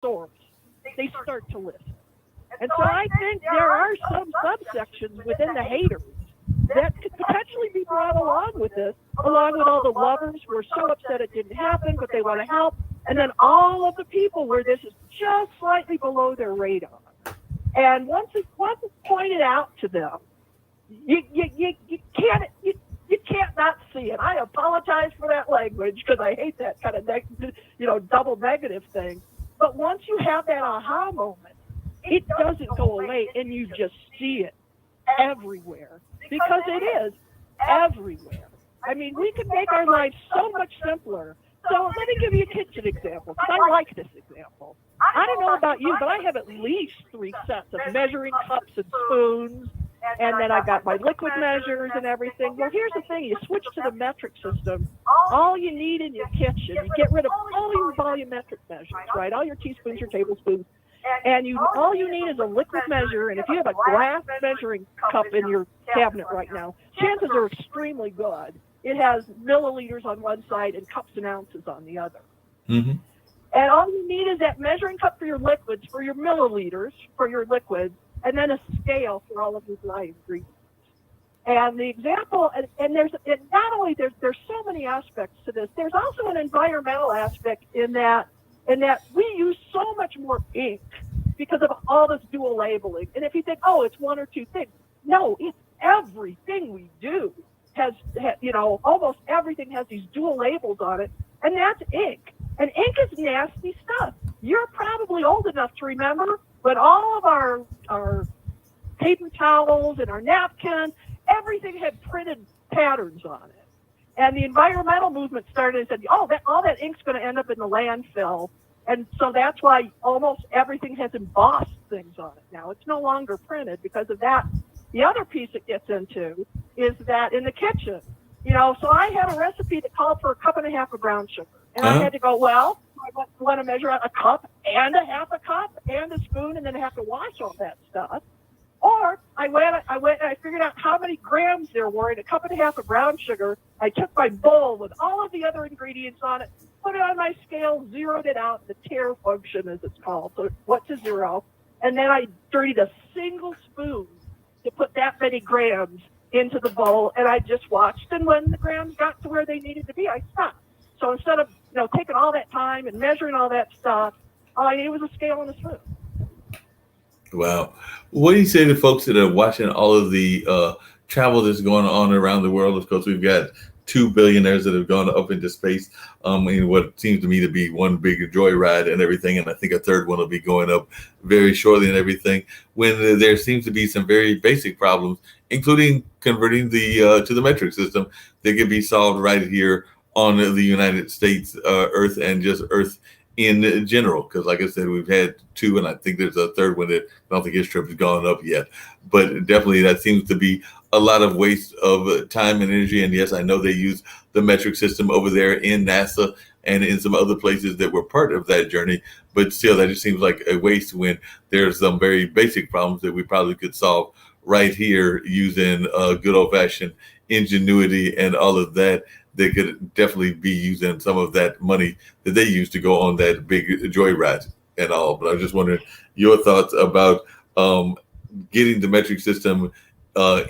source, they start to listen. And so I think there are some subsections within the haters that could potentially be brought along with this, along with all the lovers who are so upset it didn't happen, but they want to help, and then all of the people where this is just slightly below their radar. And once it's pointed out to them, you can't not see it. I apologize for that language because I hate that kind of double negative thing. But once you have that aha moment, it doesn't go away, and you just see it everywhere because it is everywhere. I mean, we can make our lives so much simpler. So let me give you a kitchen example because I like this example. I don't know about you, but I have at least 3 sets of measuring cups and spoons, and then I got my liquid measures and everything. Well, here's the thing. You switch to the metric system. All you need in your kitchen, you get rid of all your volumetric measures, right? All your teaspoons, your tablespoons. And all you need is a liquid measure. And if you have a glass measuring cup in your cabinet right now, chances are extremely good. It has milliliters on one side and cups and ounces on the other. Mm-hmm. And all you need is that measuring cup for your liquids, for your milliliters, for your liquids, and then a scale for all of your dry ingredients. And the example, and not only there's so many aspects to this, there's also an environmental aspect in that we use so much more ink because of all this dual labeling. And if you think, oh, it's one or two things, no, it's everything we do has almost everything has these dual labels on it, and that's ink. And ink is nasty stuff. You're probably old enough to remember when all of our paper towels and our napkins, everything had printed patterns on it. And the environmental movement started and said, all that ink's going to end up in the landfill. And so that's why almost everything has embossed things on it now. It's no longer printed because of that. The other piece it gets into is that in the kitchen, so I had a recipe that called for 1.5 cups of brown sugar. And I had to go, well, I want to measure out 1 cup and 1/2 cup and a spoon, and then I have to wash all that stuff. Or I went and I figured out how many grams there were in 1.5 cups of brown sugar. I took my bowl with all of the other ingredients on it, put it on my scale, zeroed it out, the tare function as it's called, so what's a zero, and then I dirtied a single spoon to put that many grams into the bowl, and I just watched, and when the grams got to where they needed to be, I stopped. So instead of taking all that time and measuring all that stuff, all I needed was a scale and a spoon. Wow. What do you say to folks that are watching all of the travel that's going on around the world? Of course, we've got 2 billionaires that have gone up into space in what seems to me to be one big joyride and everything. And I think a third one will be going up very shortly and everything, when there seems to be some very basic problems, including converting to the metric system that can be solved right here on the United States Earth and just Earth in general. Because like I said, we've had 2, and I think there's a third one that I don't think his trip has gone up yet. But definitely that seems to be a lot of waste of time and energy. And yes, I know they use the metric system over there in NASA and in some other places that were part of that journey. But still, that just seems like a waste when there's some very basic problems that we probably could solve right here using good old-fashioned ingenuity and all of that. They could definitely be using some of that money that they used to go on that big joyride and all. But I was just wondering your thoughts about getting the metric system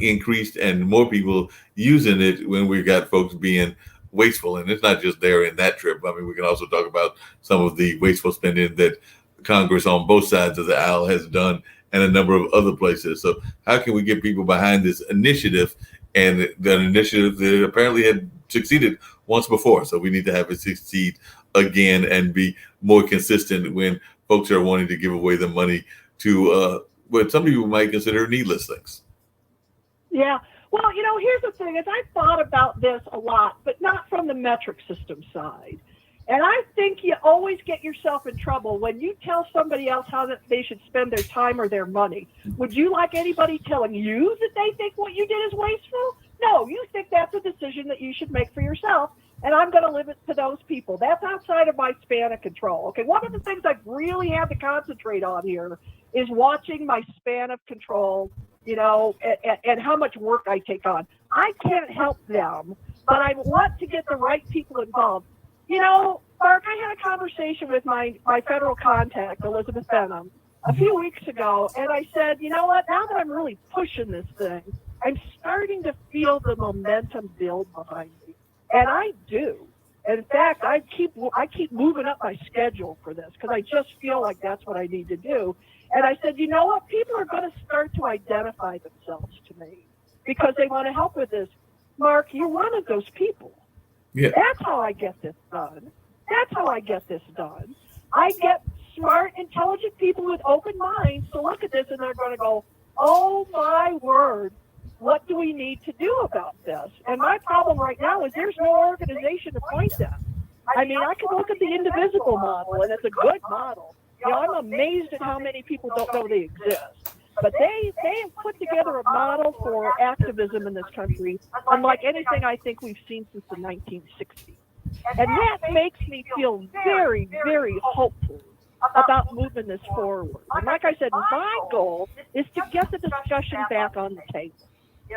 increased and more people using it when we've got folks being wasteful. And it's not just there in that trip. I mean, we can also talk about some of the wasteful spending that Congress on both sides of the aisle has done and a number of other places. So how can we get people behind this initiative, and that initiative that apparently had succeeded once before? So we need to have it succeed again and be more consistent when folks are wanting to give away the money to what some people might consider needless things. Yeah. Well, here's the thing is I've thought about this a lot, but not from the metric system side. And I think you always get yourself in trouble when you tell somebody else how that they should spend their time or their money. Would you like anybody telling you that they think what you did is wasteful? No, you think that's a decision that you should make for yourself, and I'm going to leave it to those people. That's outside of my span of control. Okay, one of the things I've really had to concentrate on here is watching my span of control, and how much work I take on. I can't help them, but I want to get the right people involved. Mark, I had a conversation with my federal contact, Elizabeth Benham, a few weeks ago, and I said, you know what, now that I'm really pushing this thing, I'm starting to feel the momentum build behind me. And I do. In fact, I keep moving up my schedule for this because I just feel like that's what I need to do. And I said, you know what, people are going to start to identify themselves to me because they want to help with this. Mark, you're one of those people. Yeah. That's how I get this done. That's how I get this done. I get smart, intelligent people with open minds to look at this and they're going to go, oh my word, what do we need to do about this? And my problem right now is there's no organization to point them. I mean, I can look at the indivisible model, and it's a good model. You know, I'm amazed at how many people don't know they exist. But they have put together a model for activism in this country unlike anything I think we've seen since the 1960s. And that makes me feel very, very hopeful about moving this forward. And like I said, my goal is to get the discussion back on the table.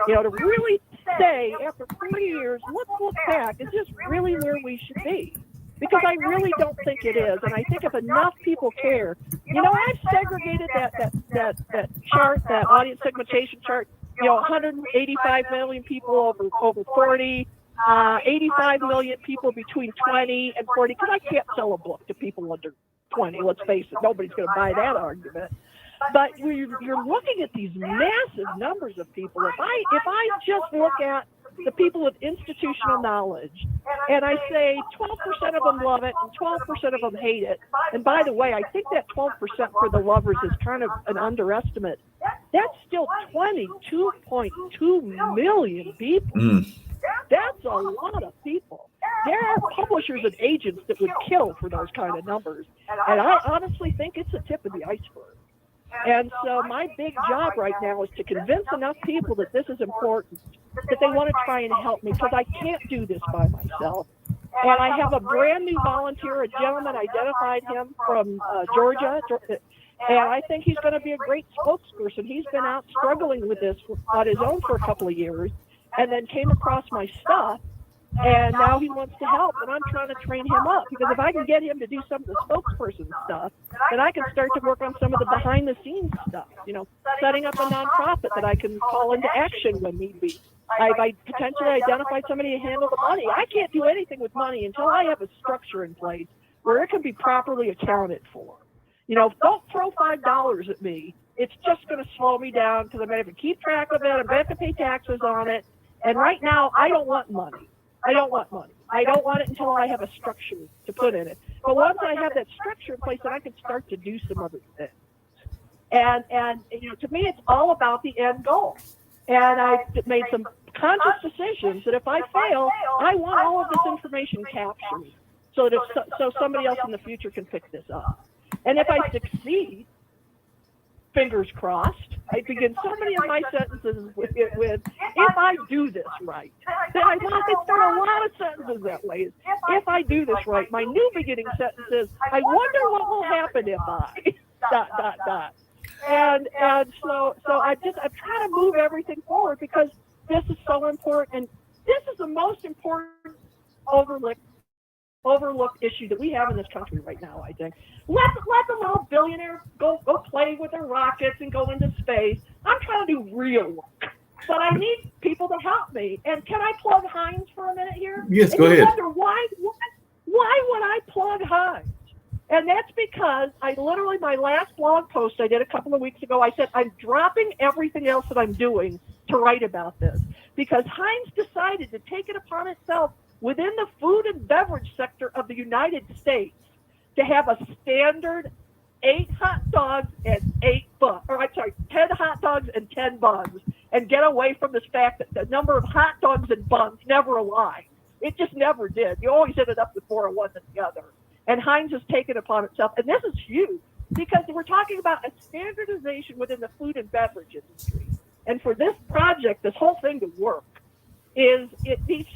You know, to really say, after 40 years, let's look back. Is this really where we should be? Because I really don't think it is. And I think if enough people care, you know, I've segregated that chart, that audience segmentation chart, you know, 185 million people over 40, 85 million people between 20 and 40, because I can't sell a book to people under 20, let's face it. Nobody's going to buy that argument. But you're looking at these massive numbers of people. If I just look at the people with institutional knowledge, and I say 12% of them love it and 12% of them hate it. And by the way, I think that 12% for the lovers is kind of an underestimate. That's still 22.2 million people. That's a lot of people. There are publishers and agents that would kill for those kind of numbers. And I honestly think it's the tip of the iceberg. And so my big job right now is to convince enough people that this is important, that they want to try and help me, because I can't do this by myself. And I have a brand new volunteer, a gentleman, identified him from Georgia, and I think he's going to be a great spokesperson. He's been out struggling with this on his own for a couple of years, and then came across my stuff, and now he wants to help, and I'm trying to train him up, because if I can get him to do some of the spokesperson stuff, then I can start to work on some of the behind-the-scenes stuff, you know, setting up a nonprofit that I can call into action when need be. I potentially identified somebody to handle the money. I can't do anything with money until I have a structure in place where it can be properly accounted for. You know, don't throw $5 at me. It's just going to slow me down, because I'm going to have to keep track of it. I'm going to have to pay taxes on it. And right now, I don't want money. I don't want money. I don't want it until I have a structure to put in it. But once I have that structure in place, then I can start to do some other things. And you know, to me, it's all about the end goal. And I made some conscious decisions that if I fail, I want all of this information captured so that so somebody else in the future can pick this up. And if I succeed, fingers crossed, I begin so many of my sentences with if I do this right. Then I start a lot of sentences that way. If I do this right, my new beginning sentence is, I wonder what will happen if I ... And so I'm trying to move everything forward, because this is so important, and this is the most important overlooked issue that we have in this country right now, I think. Let the little billionaires go play with their rockets and go into space. I'm trying to do real work, but I need people to help me. And can I plug Heinz for a minute here? Yes, go ahead. You wonder why would I plug Heinz? And that's because my last blog post I did a couple of weeks ago, I said, I'm dropping everything else that I'm doing to write about this, because Heinz decided to take it upon itself within the food and beverage sector of the United States to have a standard 8 hot dogs and 10 hot dogs and 10 buns, and get away from this fact that the number of hot dogs and buns never aligned. It just never did. You always ended up with more of one than the other. And Heinz has taken upon itself, and this is huge, because we're talking about a standardization within the food and beverage industry. And for this project, this whole thing to work, is it needs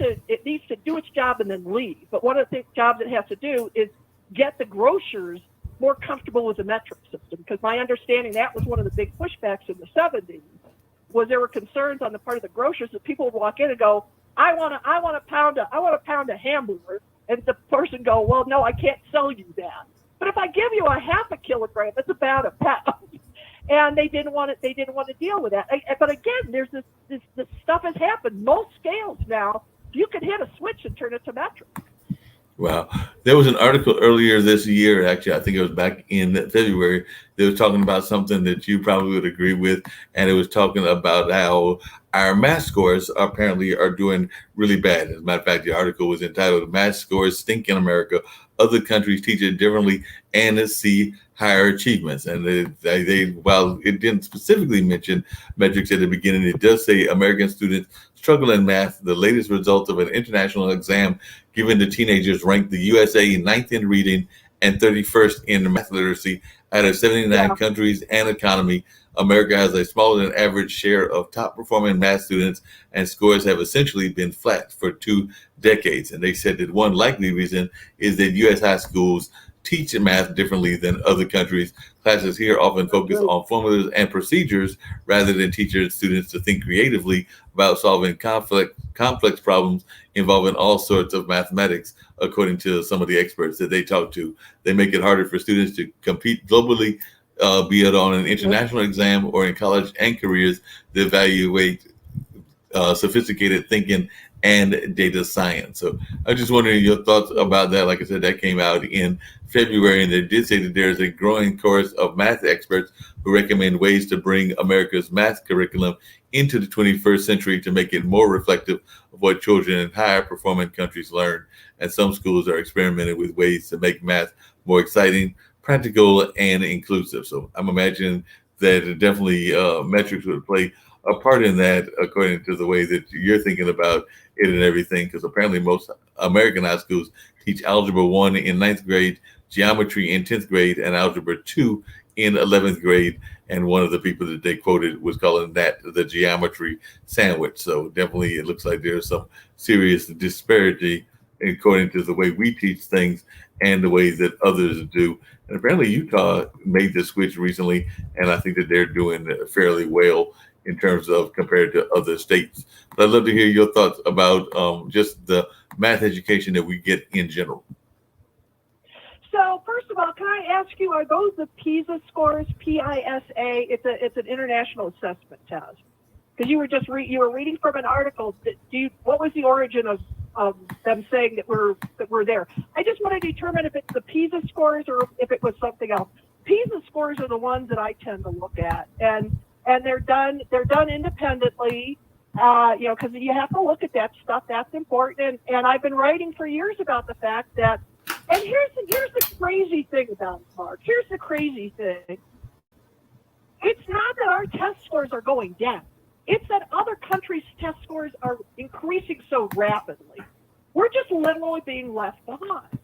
to do its job and then leave. But one of the jobs it has to do is get the grocers more comfortable with the metric system, because my understanding, that was one of the big pushbacks in the 70s, was there were concerns on the part of the grocers that people would walk in and go, I want a pound of hamburger, And the person go, well, no, I can't sell you that. But if I give you a half a kilogram, it's about a pound. And they didn't want to deal with that. But again, there's this stuff has happened. Most scales now, you can hit a switch and turn it to metric. Wow. There was an article earlier this year, actually, I think it was back in February, that was talking about something that you probably would agree with. And it was talking about how our math scores apparently are doing really bad. As a matter of fact, the article was entitled Math Scores Stink in America. Other countries teach it differently and see higher achievements. And while it didn't specifically mention metrics at the beginning, it does say American students struggle in math. The latest result of an international exam given to teenagers ranked the USA ninth in reading and 31st in math literacy out of 79 countries and economy. America has a smaller than average share of top performing math students, and scores have essentially been flat for 2 decades. And they said that one likely reason is that U.S. high schools teach math differently than other countries. Classes here often focus on formulas and procedures rather than teaching students to think creatively about solving complex problems involving all sorts of mathematics, according to some of the experts that they talk to. They make it harder for students to compete globally, be it on an international exam or in college and careers that evaluate sophisticated thinking and data science. So I was just wondering your thoughts about that. Like I said, that came out in February, and they did say that there's a growing chorus of math experts who recommend ways to bring America's math curriculum into the 21st century to make it more reflective of what children in higher performing countries learn. And some schools are experimenting with ways to make math more exciting, practical, and inclusive. So I'm imagining that definitely metrics would play a part in that, according to the way that you're thinking about it and everything, because apparently most American high schools teach Algebra 1 in 9th grade, Geometry in 10th grade, and Algebra 2 in 11th grade. And one of the people that they quoted was calling that the geometry sandwich. So definitely it looks like there's some serious disparity according to the way we teach things and the way that others do. And apparently Utah made the switch recently, and I think that they're doing fairly well in terms of compared to other states. But I'd love to hear your thoughts about just the math education that we get in general. So first of all, can I ask you, are those the PISA scores? PISA. It's an international assessment test. Because you were just reading from an article. What was the origin of them saying that we're there? I just want to determine if it's the PISA scores or if it was something else. PISA scores are the ones that I tend to look at, and they're done independently. Because you have to look at that stuff. That's important. And I've been writing for years about the fact that. And here's the crazy thing about it, Mark. Here's the crazy thing. It's not that our test scores are going down. It's that other countries' test scores are increasing so rapidly. We're just literally being left behind.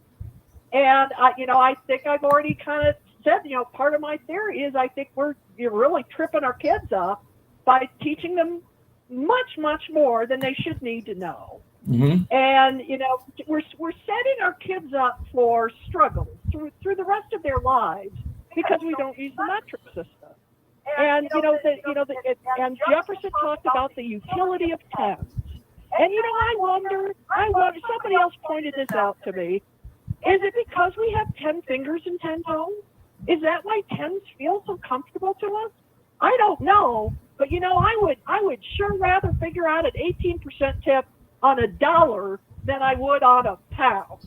And I think I've already kind of said, part of my theory is I think you're really tripping our kids up by teaching them much, much more than they should need to know. Mm-hmm. And we're setting our kids up for struggle through the rest of their lives because we don't use the metric system. And and Jefferson talked about the utility of tens. And I wonder. Somebody else pointed this out to me. Is it because we have 10 fingers and 10 toes? Is that why tens feel so comfortable to us? I don't know, but I would sure rather figure out an 18% tip on $1 than I would on a pound,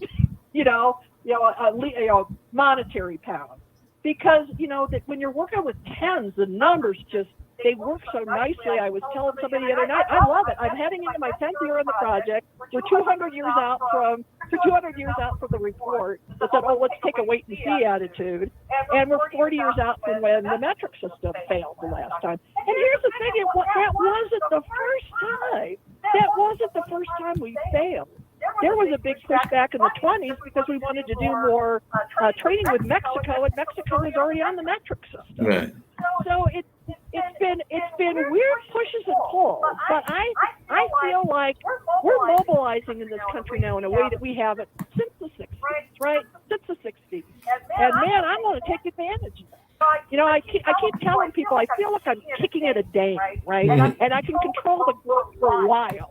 a monetary pound, because that when you're working with tens, the numbers they work so nicely. I was telling somebody the other night, I love it. I'm heading into my 10th year on the project. We're 200 years out from the report that said, let's take a wait and see attitude, and we're 40 years out from when the metric system failed the last time. And here's the thing: that wasn't the first time. That wasn't the first time we failed. There was a big pushback in the 20s because we wanted to do more trading with Mexico, and Mexico was already on the metric system. Right. So it's been weird pushes and pulls, but I feel like we're mobilizing in this country now in a way that we haven't since the 60s, right? Since the 60s. And man, I'm going to take advantage of that. I keep telling people I feel like I'm kicking at a dam, right? Mm-hmm. And I can control the growth for a while.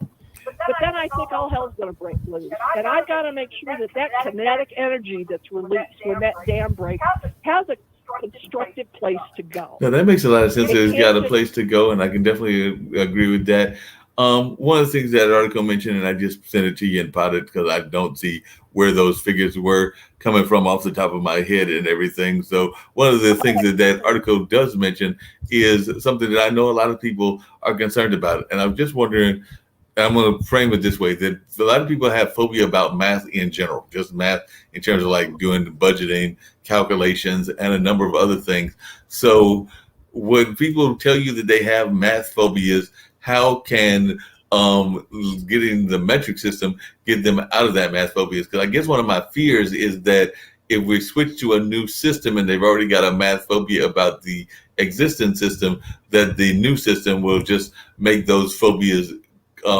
But then I think all hell's going to break loose. And I've got to make sure that that kinetic energy that's released when that dam breaks has a constructive place to go. Now that makes a lot of sense. It It's can't got a just, place to go, and I can definitely agree with that. One of the things that article mentioned, and I just sent it to you and potted because I don't see where those figures were coming from off the top of my head and everything. So one of the things that that article does mention is something that I know a lot of people are concerned about, and I'm just wondering. I'm going to frame it this way: that a lot of people have phobia about math in general, just math in terms of like doing budgeting, calculations, and a number of other things. So, when people tell you that they have math phobias, how can getting the metric system get them out of that math phobias? Because I guess one of my fears is that if we switch to a new system and they've already got a math phobia about the existing system, that the new system will just make those phobias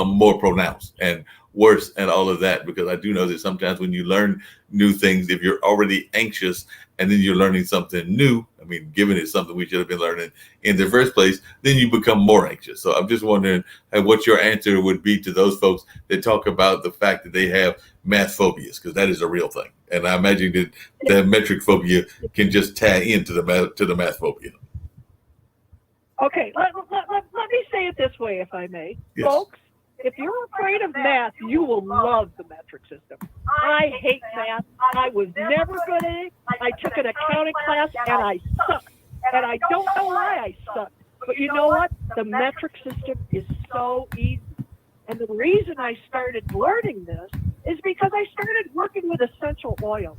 more pronounced and worse and all of that, because I do know that sometimes when you learn new things, if you're already anxious and then you're learning something new, I mean, given it's something we should have been learning in the first place, then you become more anxious. So I'm just wondering what your answer would be to those folks that talk about the fact that they have math phobias, because that is a real thing. And I imagine that the metric phobia can just tie into the math phobia. okay, let me say it this way, if I may. Yes. Folks, if you're afraid of math, you will love the metric system. I hate math. I was never good at it. I took an accounting class and I sucked. And I don't know why I sucked. But you know what? The metric system is so easy. And the reason I started learning this is because I started working with essential oils.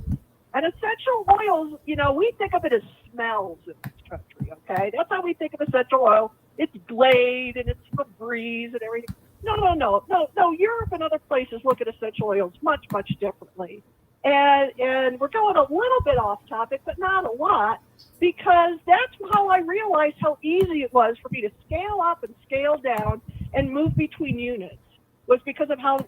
And essential oils, you know, we think of it as smells in this country, okay? That's how we think of essential oil. It's Glade and it's Febreze and everything. No. Europe and other places look at essential oils much differently. And we're going a little bit off topic, but not a lot, because that's how I realized how easy it was for me to scale up and scale down and move between units, was because of how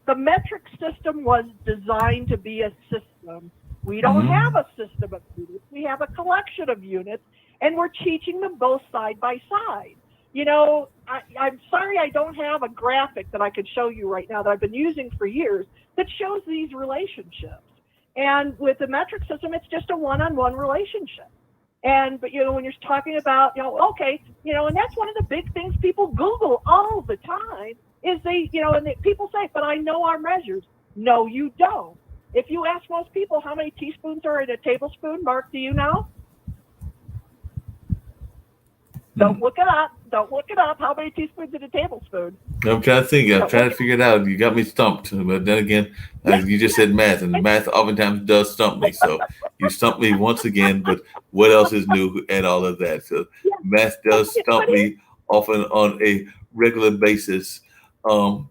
the metric system was designed to be a system. We don't have a system of units. We have a collection of units, and we're teaching them both side by side. You know, I'm sorry I don't have a graphic that I could show you right now that I've been using for years that shows these relationships. And with the metric system, it's just a one-on-one relationship. But, you know, when you're talking about, you know, okay, you know, and that's one of the big things people Google all the time is people say, but I know our measures. No, you don't. If you ask most people how many teaspoons are in a tablespoon, Mark, do you know? Don't look it up. Don't look it up. How many teaspoons in a tablespoon? I'm trying to think. I'm trying to figure it out. You got me stumped. But then again, you just said math, and math oftentimes does stump me. So you stumped me once again. But what else is new and all of that? So math does stump me often on a regular basis. You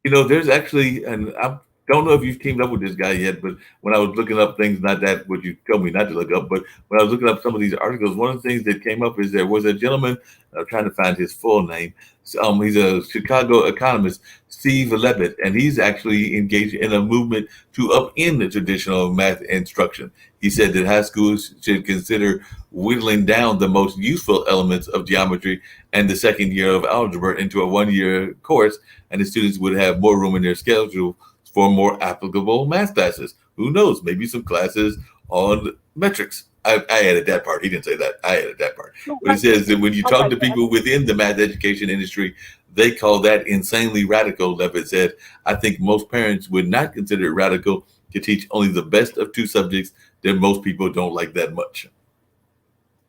know, there's actually, and I don't know if you've teamed up with this guy yet, but when I was looking up things, not that what you told me not to look up, but when I was looking up some of these articles, one of the things that came up is there was a gentleman, I'm trying to find his full name. He's a Chicago economist, Steve Levitt, and he's actually engaged in a movement to upend the traditional math instruction. He said that high schools should consider whittling down the most useful elements of geometry and the second year of algebra into a one-year course, and the students would have more room in their schedule for more applicable math classes. Who knows? Maybe some classes on metrics. I added that part. He didn't say that. I added that part. But it says that when you talk to people within the math education industry, they call that insanely radical, Levitt said. I think most parents would not consider it radical to teach only the best of two subjects that most people don't like that much.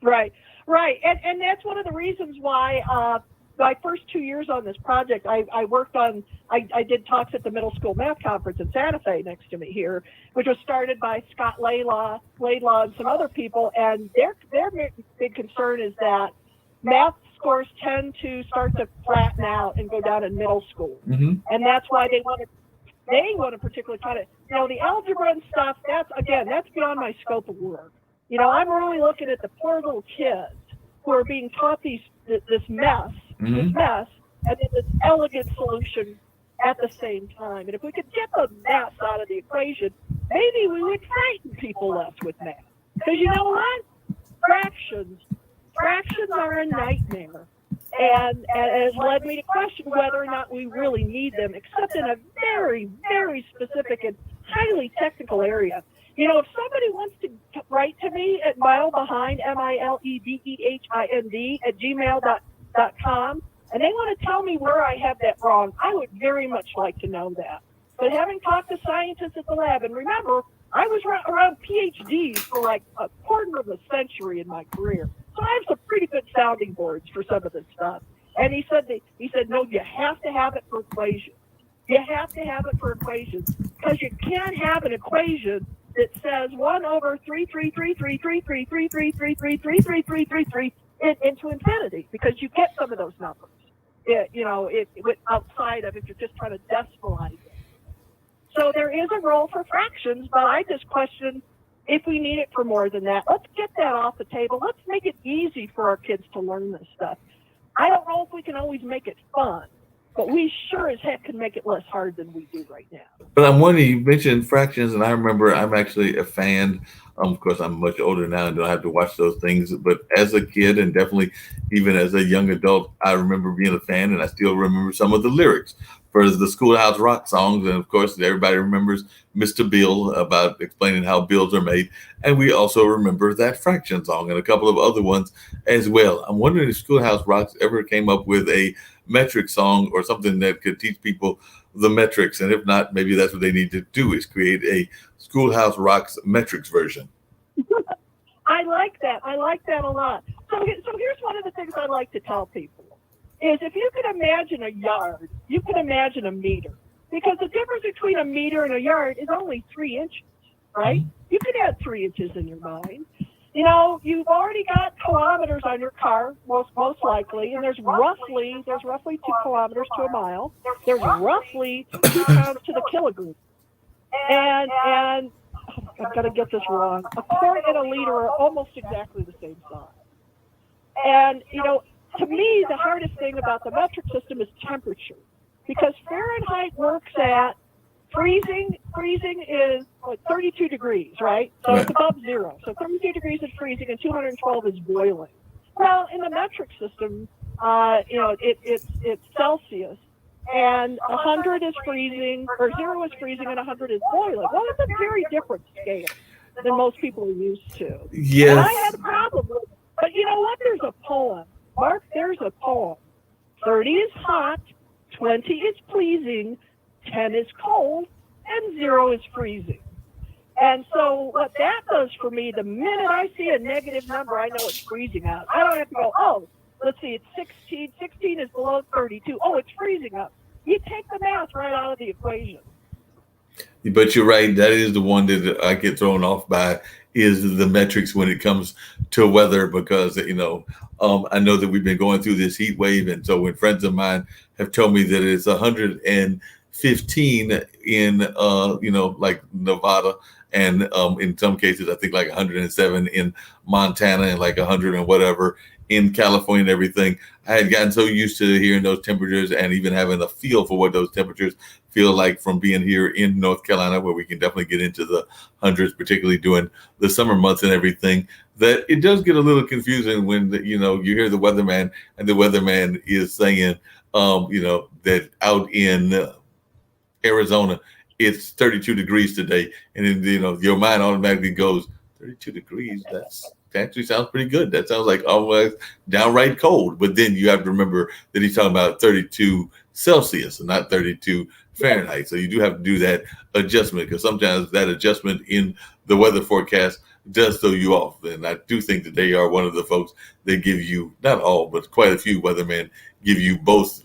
Right. And that's one of the reasons why my first 2 years on this project, I worked on, I did talks at the middle school math conference in Santa Fe next to me here, which was started by Scott Laidlaw and some other people. And their big concern is that math scores tend to start to flatten out and go down in middle school. Mm-hmm. And that's why they want to particularly kind of, you know, the algebra and stuff, that's beyond my scope of work. You know, I'm really looking at the poor little kids who are being taught this mess, and then this elegant solution at the same time. And if we could get the math out of the equation, maybe we would frighten people less with math. Because you know what? Fractions are a nightmare. and it has led me to question whether or not we really need them, except in a very, very specific and highly technical area. If somebody wants to write to me at milebehind, miledebehind at gmail.com, and they want to tell me where I have that wrong, I would very much like to know that. But having talked to scientists at the lab, and remember, I was around PhDs for like a quarter of a century in my career. So I have some pretty good sounding boards for some of this stuff. And he said, no, you have to have it for equations. You have to have it for equations, because you can't have an equation that says 1/333333333333333 into infinity, because you get some of those numbers. Outside of if you're just trying to decimalize it. So there is a role for fractions, but I just question if we need it for more than that. Let's get that off the table. Let's make it easy for our kids to learn this stuff. I don't know if we can always make it fun, but we sure as heck can make it less hard than we do right now. But I'm wondering, you mentioned fractions, and I remember I'm actually a fan. Of course, I'm much older now and don't have to watch those things. But as a kid, and definitely even as a young adult, I remember being a fan, and I still remember some of the lyrics for the Schoolhouse Rock songs. And of course, everybody remembers Mr. Bill, about explaining how bills are made. And we also remember that fraction song and a couple of other ones as well. I'm wondering if Schoolhouse Rocks ever came up with a metric song or something that could teach people the metrics. And if not, maybe that's what they need to do, is create a Schoolhouse Rocks metrics version. I like that. I like that a lot. So here's one of the things I like to tell people is, if you can imagine a yard, you can imagine a meter, because the difference between a meter and a yard is only 3 inches, right? You can add 3 inches in your mind. You've already got kilometers on your car, most likely, and there's roughly 2 kilometers to a mile. There's roughly 2 pounds to the kilogram. And I've got to get this wrong. A quart and a liter are almost exactly the same size. And, to me, the hardest thing about the metric system is temperature, because Fahrenheit works at freezing. Freezing is 32 degrees, right? So it's above zero. So 32 degrees is freezing and 212 is boiling. Well, in the metric system, it's Celsius, and 100 is freezing, or 0 is freezing, and 100 is boiling. Well, it's a very different scale than most people are used to. Yes. And I had a problem with it. But you know what? There's a poem. Mark, there's a poem. 30 is hot, 20 is pleasing, 10 is cold, and 0 is freezing. And so what that does for me, the minute I see a negative number, I know it's freezing out. I don't have to go, let's see, it's 16. 16 is below 32. Oh, it's freezing up. You take the math right out of the equation. But you're right. That is the one that I get thrown off by, is the metrics when it comes to weather, because, I know that we've been going through this heat wave. And so when friends of mine have told me that it's 115 in, like Nevada, and in some cases, I think like 107 in Montana, and like 100 and whatever in California and everything, I had gotten so used to hearing those temperatures and even having a feel for what those temperatures feel like from being here in North Carolina, where we can definitely get into the hundreds, particularly during the summer months and everything, that it does get a little confusing when, you hear the weatherman, and the weatherman is saying, that out in Arizona, it's 32 degrees today. And then, your mind automatically goes, 32 degrees, that actually sounds pretty good. That sounds like almost downright cold. But then you have to remember that he's talking about 32 Celsius and not 32 Fahrenheit. So you do have to do that adjustment, because sometimes that adjustment in the weather forecast does throw you off. And I do think that they are one of the folks that give you, not all, but quite a few weathermen give you both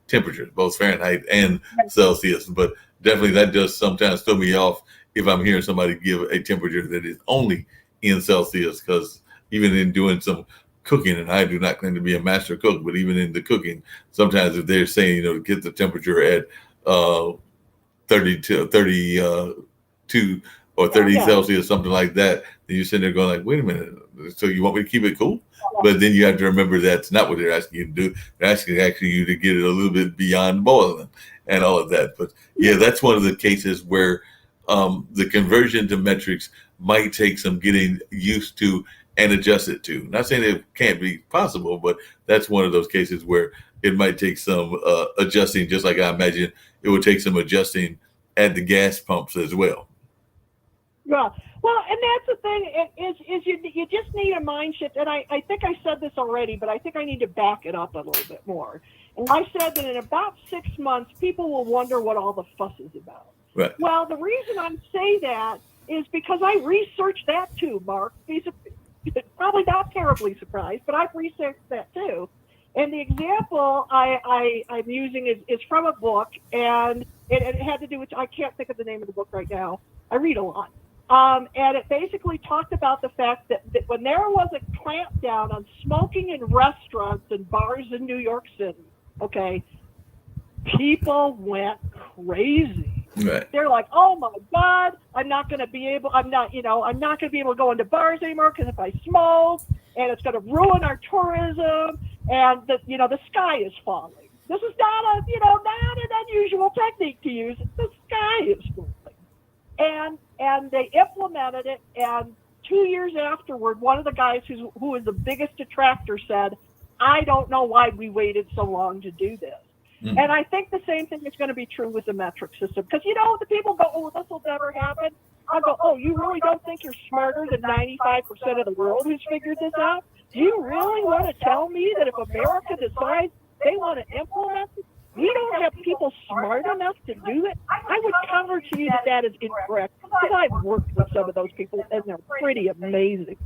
temperatures, both Fahrenheit and Celsius. But definitely that does sometimes throw me off if I'm hearing somebody give a temperature that is only in Celsius, because even in doing some cooking, and I do not claim to be a master cook, but even in the cooking, sometimes if they're saying, to get the temperature at 32 or 30 Celsius, something like that, then you're sitting there going like, wait a minute, so you want me to keep it cool? But then you have to remember that's not what they're asking you to do. They're asking you to get it a little bit beyond boiling and all of that. But yeah, that's one of the cases where the conversion to metrics might take some getting used to and adjust it to. Not saying it can't be possible, but that's one of those cases where it might take some adjusting, just like I imagine it would take some adjusting at the gas pumps as well. Yeah. Well, and that's the thing is you just need a mind shift. And I think I said this already, but I think I need to back it up a little bit more. And I said that in about 6 months, people will wonder what all the fuss is about. Right. Well, the reason I say that is because I researched that too, Mark. Probably not terribly surprised, but I've researched that too. And the example I'm using is from a book, and it had to do with, I can't think of the name of the book right now. I read a lot. And it basically talked about the fact that when there was a clampdown on smoking in restaurants and bars in New York City, okay, people went crazy. Right. They're like, oh my God, I'm not going to be able to go into bars anymore because if I smoke, and it's going to ruin our tourism, and the sky is falling. This is not an unusual technique to use. The sky is falling. And they implemented it, and 2 years afterward, one of the guys who is the biggest detractor said, I don't know why we waited so long to do this. Mm-hmm. And I think the same thing is going to be true with the metric system. Because, the people go, oh, this will never happen. I go, oh, you really don't think you're smarter than 95% of the world who's figured this out? Do you really want to tell me that if America decides they want to implement it, we don't have people smart enough to do it? I would counter to you that is incorrect, because I've worked with some of those people, and they're pretty amazing.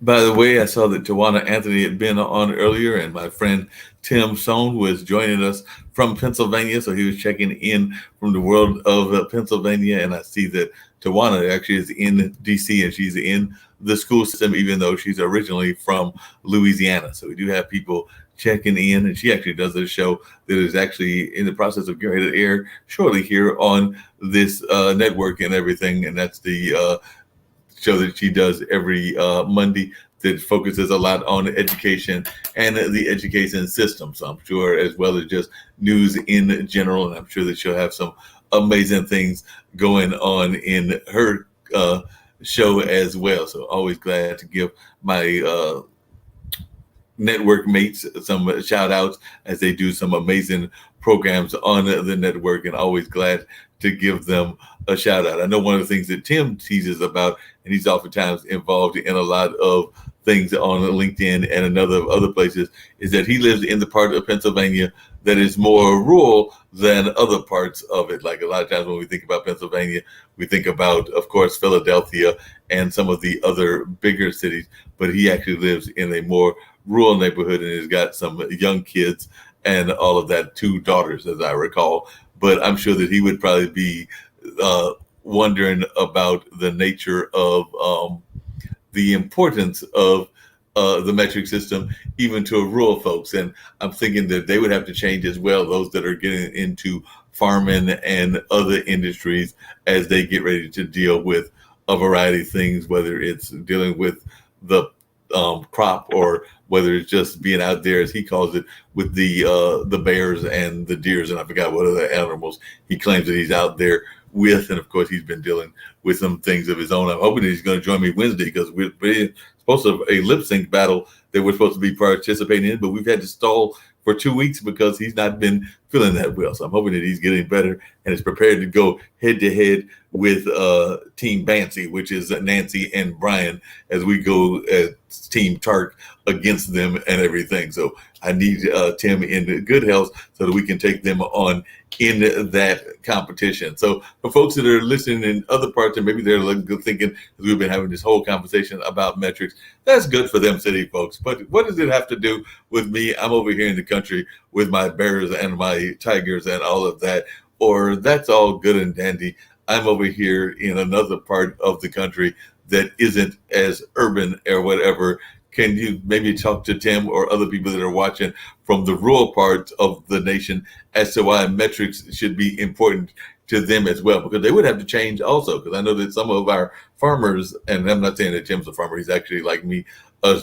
By the way, I saw that Tawana Anthony had been on earlier, and my friend Tim Sohn was joining us from Pennsylvania. So he was checking in from the world of Pennsylvania. And I see that Tawana actually is in DC, and she's in the school system, even though she's originally from Louisiana. So we do have people checking in, and she actually does a show that is actually in the process of getting ready to air shortly here on this network and everything. And that's the show that she does every Monday that focuses a lot on education and the education system. So I'm sure, as well as just news in general, and I'm sure that she'll have some amazing things going on in her show as well. So always glad to give my network mates some shout outs as they do some amazing programs on the network, and always glad to give them a shout out. I know one of the things that Tim teases about, and he's oftentimes involved in a lot of things on LinkedIn and other places, is that he lives in the part of Pennsylvania that is more rural than other parts of it. Like a lot of times when we think about Pennsylvania, we think about, of course, Philadelphia and some of the other bigger cities, but he actually lives in a more rural neighborhood and has got some young kids and all of that, 2 daughters, as I recall. But I'm sure that he would probably be wondering about the nature of the importance of the metric system, even to rural folks. And I'm thinking that they would have to change as well, those that are getting into farming and other industries, as they get ready to deal with a variety of things, whether it's dealing with the crop, or whether it's just being out there, as he calls it, with the bears and the deers, and I forgot what other animals he claims that he's out there with. And of course, he's been dealing with some things of his own. I'm hoping that he's going to join me Wednesday, because we're supposed to have a lip sync battle that we're supposed to be participating in, but we've had to stall for 2 weeks because he's not been feeling that well. So I'm hoping that he's getting better and is prepared to go head to head with Team Bancy, which is Nancy and Brian, as we go as Team Tark against them and everything. So I need Tim in good health so that we can take them on in that competition. So for folks that are listening in other parts, and maybe they're thinking, we've been having this whole conversation about metrics, that's good for them city folks. But what does it have to do with me? I'm over here in the country with my bears and my tigers and all of that. Or that's all good and dandy. I'm over here in another part of the country that isn't as urban or whatever. Can you maybe talk to Tim or other people that are watching from the rural parts of the nation as to why metrics should be important to them as well? Because they would have to change also. Because I know that some of our farmers, and I'm not saying that Tim's a farmer, he's actually like me, a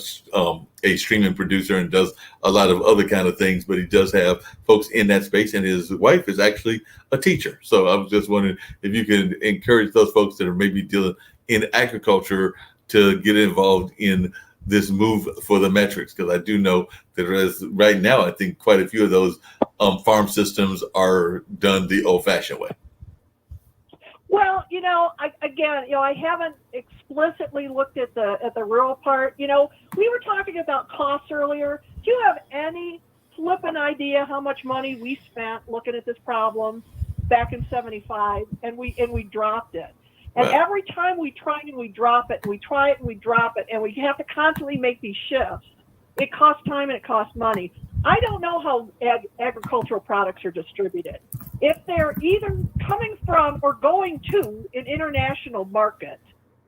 streaming producer, and does a lot of other kind of things, but he does have folks in that space, and his wife is actually a teacher. So I was just wondering if you could encourage those folks that are maybe dealing in agriculture to get involved in this move for the metrics? Because I do know that as right now, I think quite a few of those farm systems are done the old-fashioned way. Well, I haven't explicitly looked at the rural part. We were talking about costs earlier. Do you have any flippant idea how much money we spent looking at this problem back in '75, and we dropped it? And Right. every time we try and we drop it, and we try it and we drop it, and we have to constantly make these shifts. It costs time and it costs money. I don't know how agricultural products are distributed. If they're either coming from or going to an international market,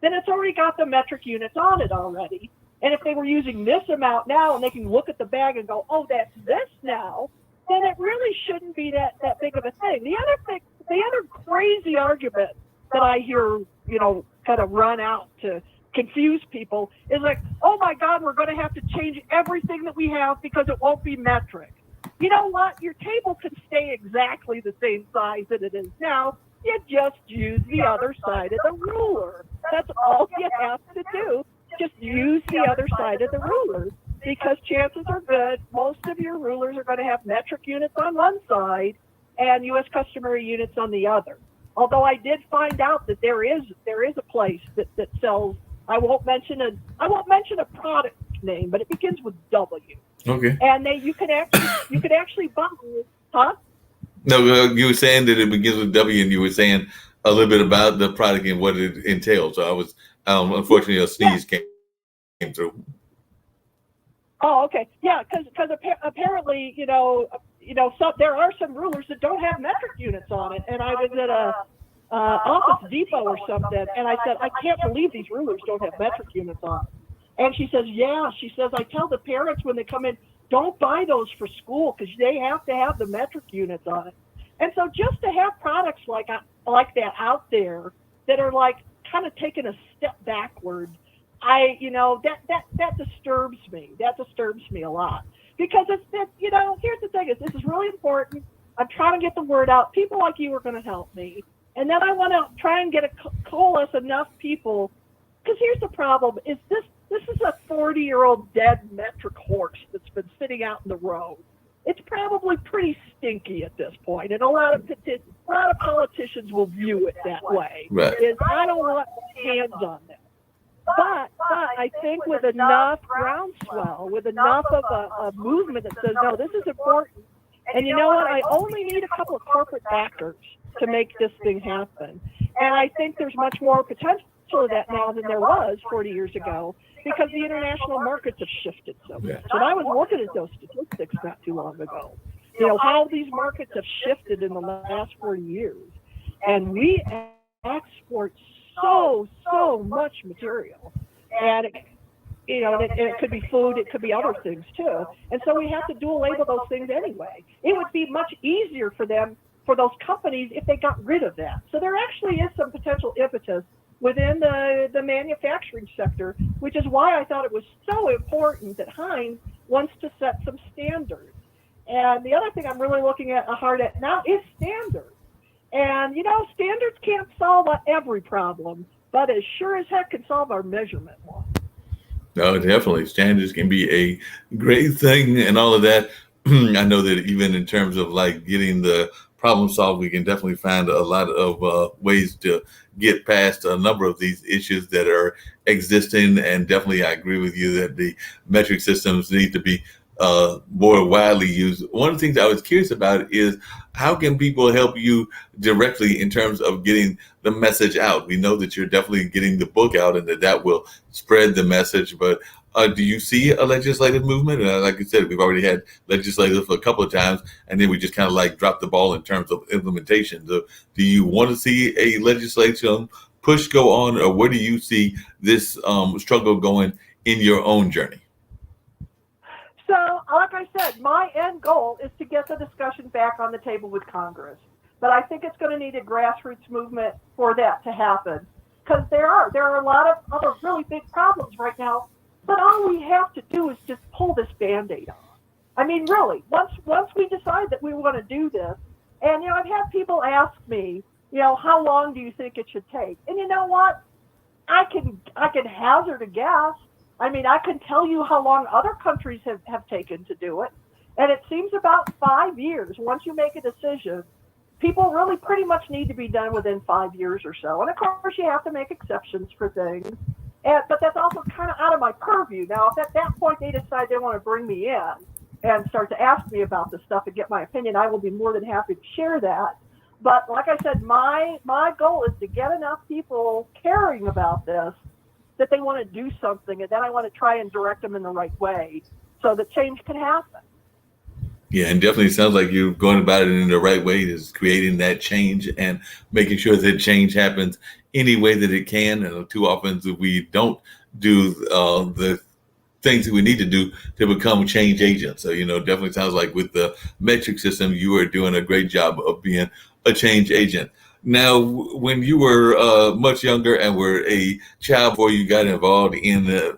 then it's already got the metric units on it already. And if they were using this amount now and they can look at the bag and go, oh, that's this now, then it really shouldn't be that big of a thing. The other crazy argument that I hear, kind of run out to confuse people is like, oh my God, we're going to have to change everything that we have because it won't be metric. You know what? Your table can stay exactly the same size that it is now. You just use the other side of the ruler. That's all you have to do. Just use the other side of the ruler, because chances are good most of your rulers are going to have metric units on one side and U.S. customary units on the other. Although I did find out that there is a place that sells. I won't mention a product name, but it begins with W. Okay. And you could actually buy, huh? No, you were saying that it begins with W, and you were saying a little bit about the product and what it entails. So I was, unfortunately, a sneeze came through. Oh, okay. Yeah, because apparently, there are some rulers that don't have metric units on it. And I was at a Office Depot or something, and I said, I can't believe these rulers don't have metric units on it. And she says, yeah. She says, I tell the parents when they come in, don't buy those for school because they have to have the metric units on it. And so just to have products like that out there that are like kind of taking a step backward, that disturbs me. That disturbs me a lot, because here's the thing: this is really important. I'm trying to get the word out. People like you are going to help me, and then I want to try and coalesce enough people. Because here's the problem: is this is a 40-year-old dead metric horse that's been sitting out in the road. It's probably pretty stinky at this point, and a lot of politicians will view it that way. Right. I don't want hands on them. But I think with enough groundswell, with enough of a movement that says, no, this is important. And you know what? I only need a couple of corporate backers to make this thing happen. And I think there's much more potential of that now than there was 40 years ago, because the international markets have shifted so much. And I was looking at those statistics not too long ago. How these markets have shifted in the last 40 years. And we export so much material. And it could be food, it could be other things too. And so we have to dual label those things anyway. It would be much easier for those companies if they got rid of that. So there actually is some potential impetus within the manufacturing sector, which is why I thought it was so important that Heinz wants to set some standards. And the other thing I'm really looking hard at now is standards. And, standards can't solve every problem, but it sure as heck can solve our measurement one. No, definitely. Standards can be a great thing and all of that. I know that even in terms of like getting the problem solved, we can definitely find a lot of ways to get past a number of these issues that are existing. And definitely, I agree with you that the metric systems need to be more widely used. One of the things I was curious about is how can people help you directly in terms of getting the message out? We know that you're definitely getting the book out and that will spread the message, but do you see a legislative movement? Like I said, we've already had legislative a couple of times, and then we just kind of like dropped the ball in terms of implementation. So do you want to see a legislation push go on, or where do you see this struggle going in your own journey? So, like I said, my end goal is to get the discussion back on the table with Congress. But I think it's going to need a grassroots movement for that to happen. Because there are a lot of other really big problems right now. But all we have to do is just pull this Band-Aid off. I mean, really, once we decide that we want to do this, and, I've had people ask me, how long do you think it should take? And you know what? I can hazard a guess. I mean, I can tell you how long other countries have taken to do it. And it seems about 5 years. Once you make a decision, people really pretty much need to be done within 5 years or so. And of course, you have to make exceptions for things. But that's also kind of out of my purview. Now, if at that point they decide they want to bring me in and start to ask me about this stuff and get my opinion, I will be more than happy to share that. But like I said, my goal is to get enough people caring about this that they want to do something, and then I want to try and direct them in the right way so that change can happen. Yeah, and definitely sounds like you're going about it in the right way, is creating that change and making sure that change happens any way that it can. And too often we don't do the things that we need to do to become change agents. So, definitely sounds like with the metric system, you are doing a great job of being a change agent. Now, when you were much younger and were a child before you got involved in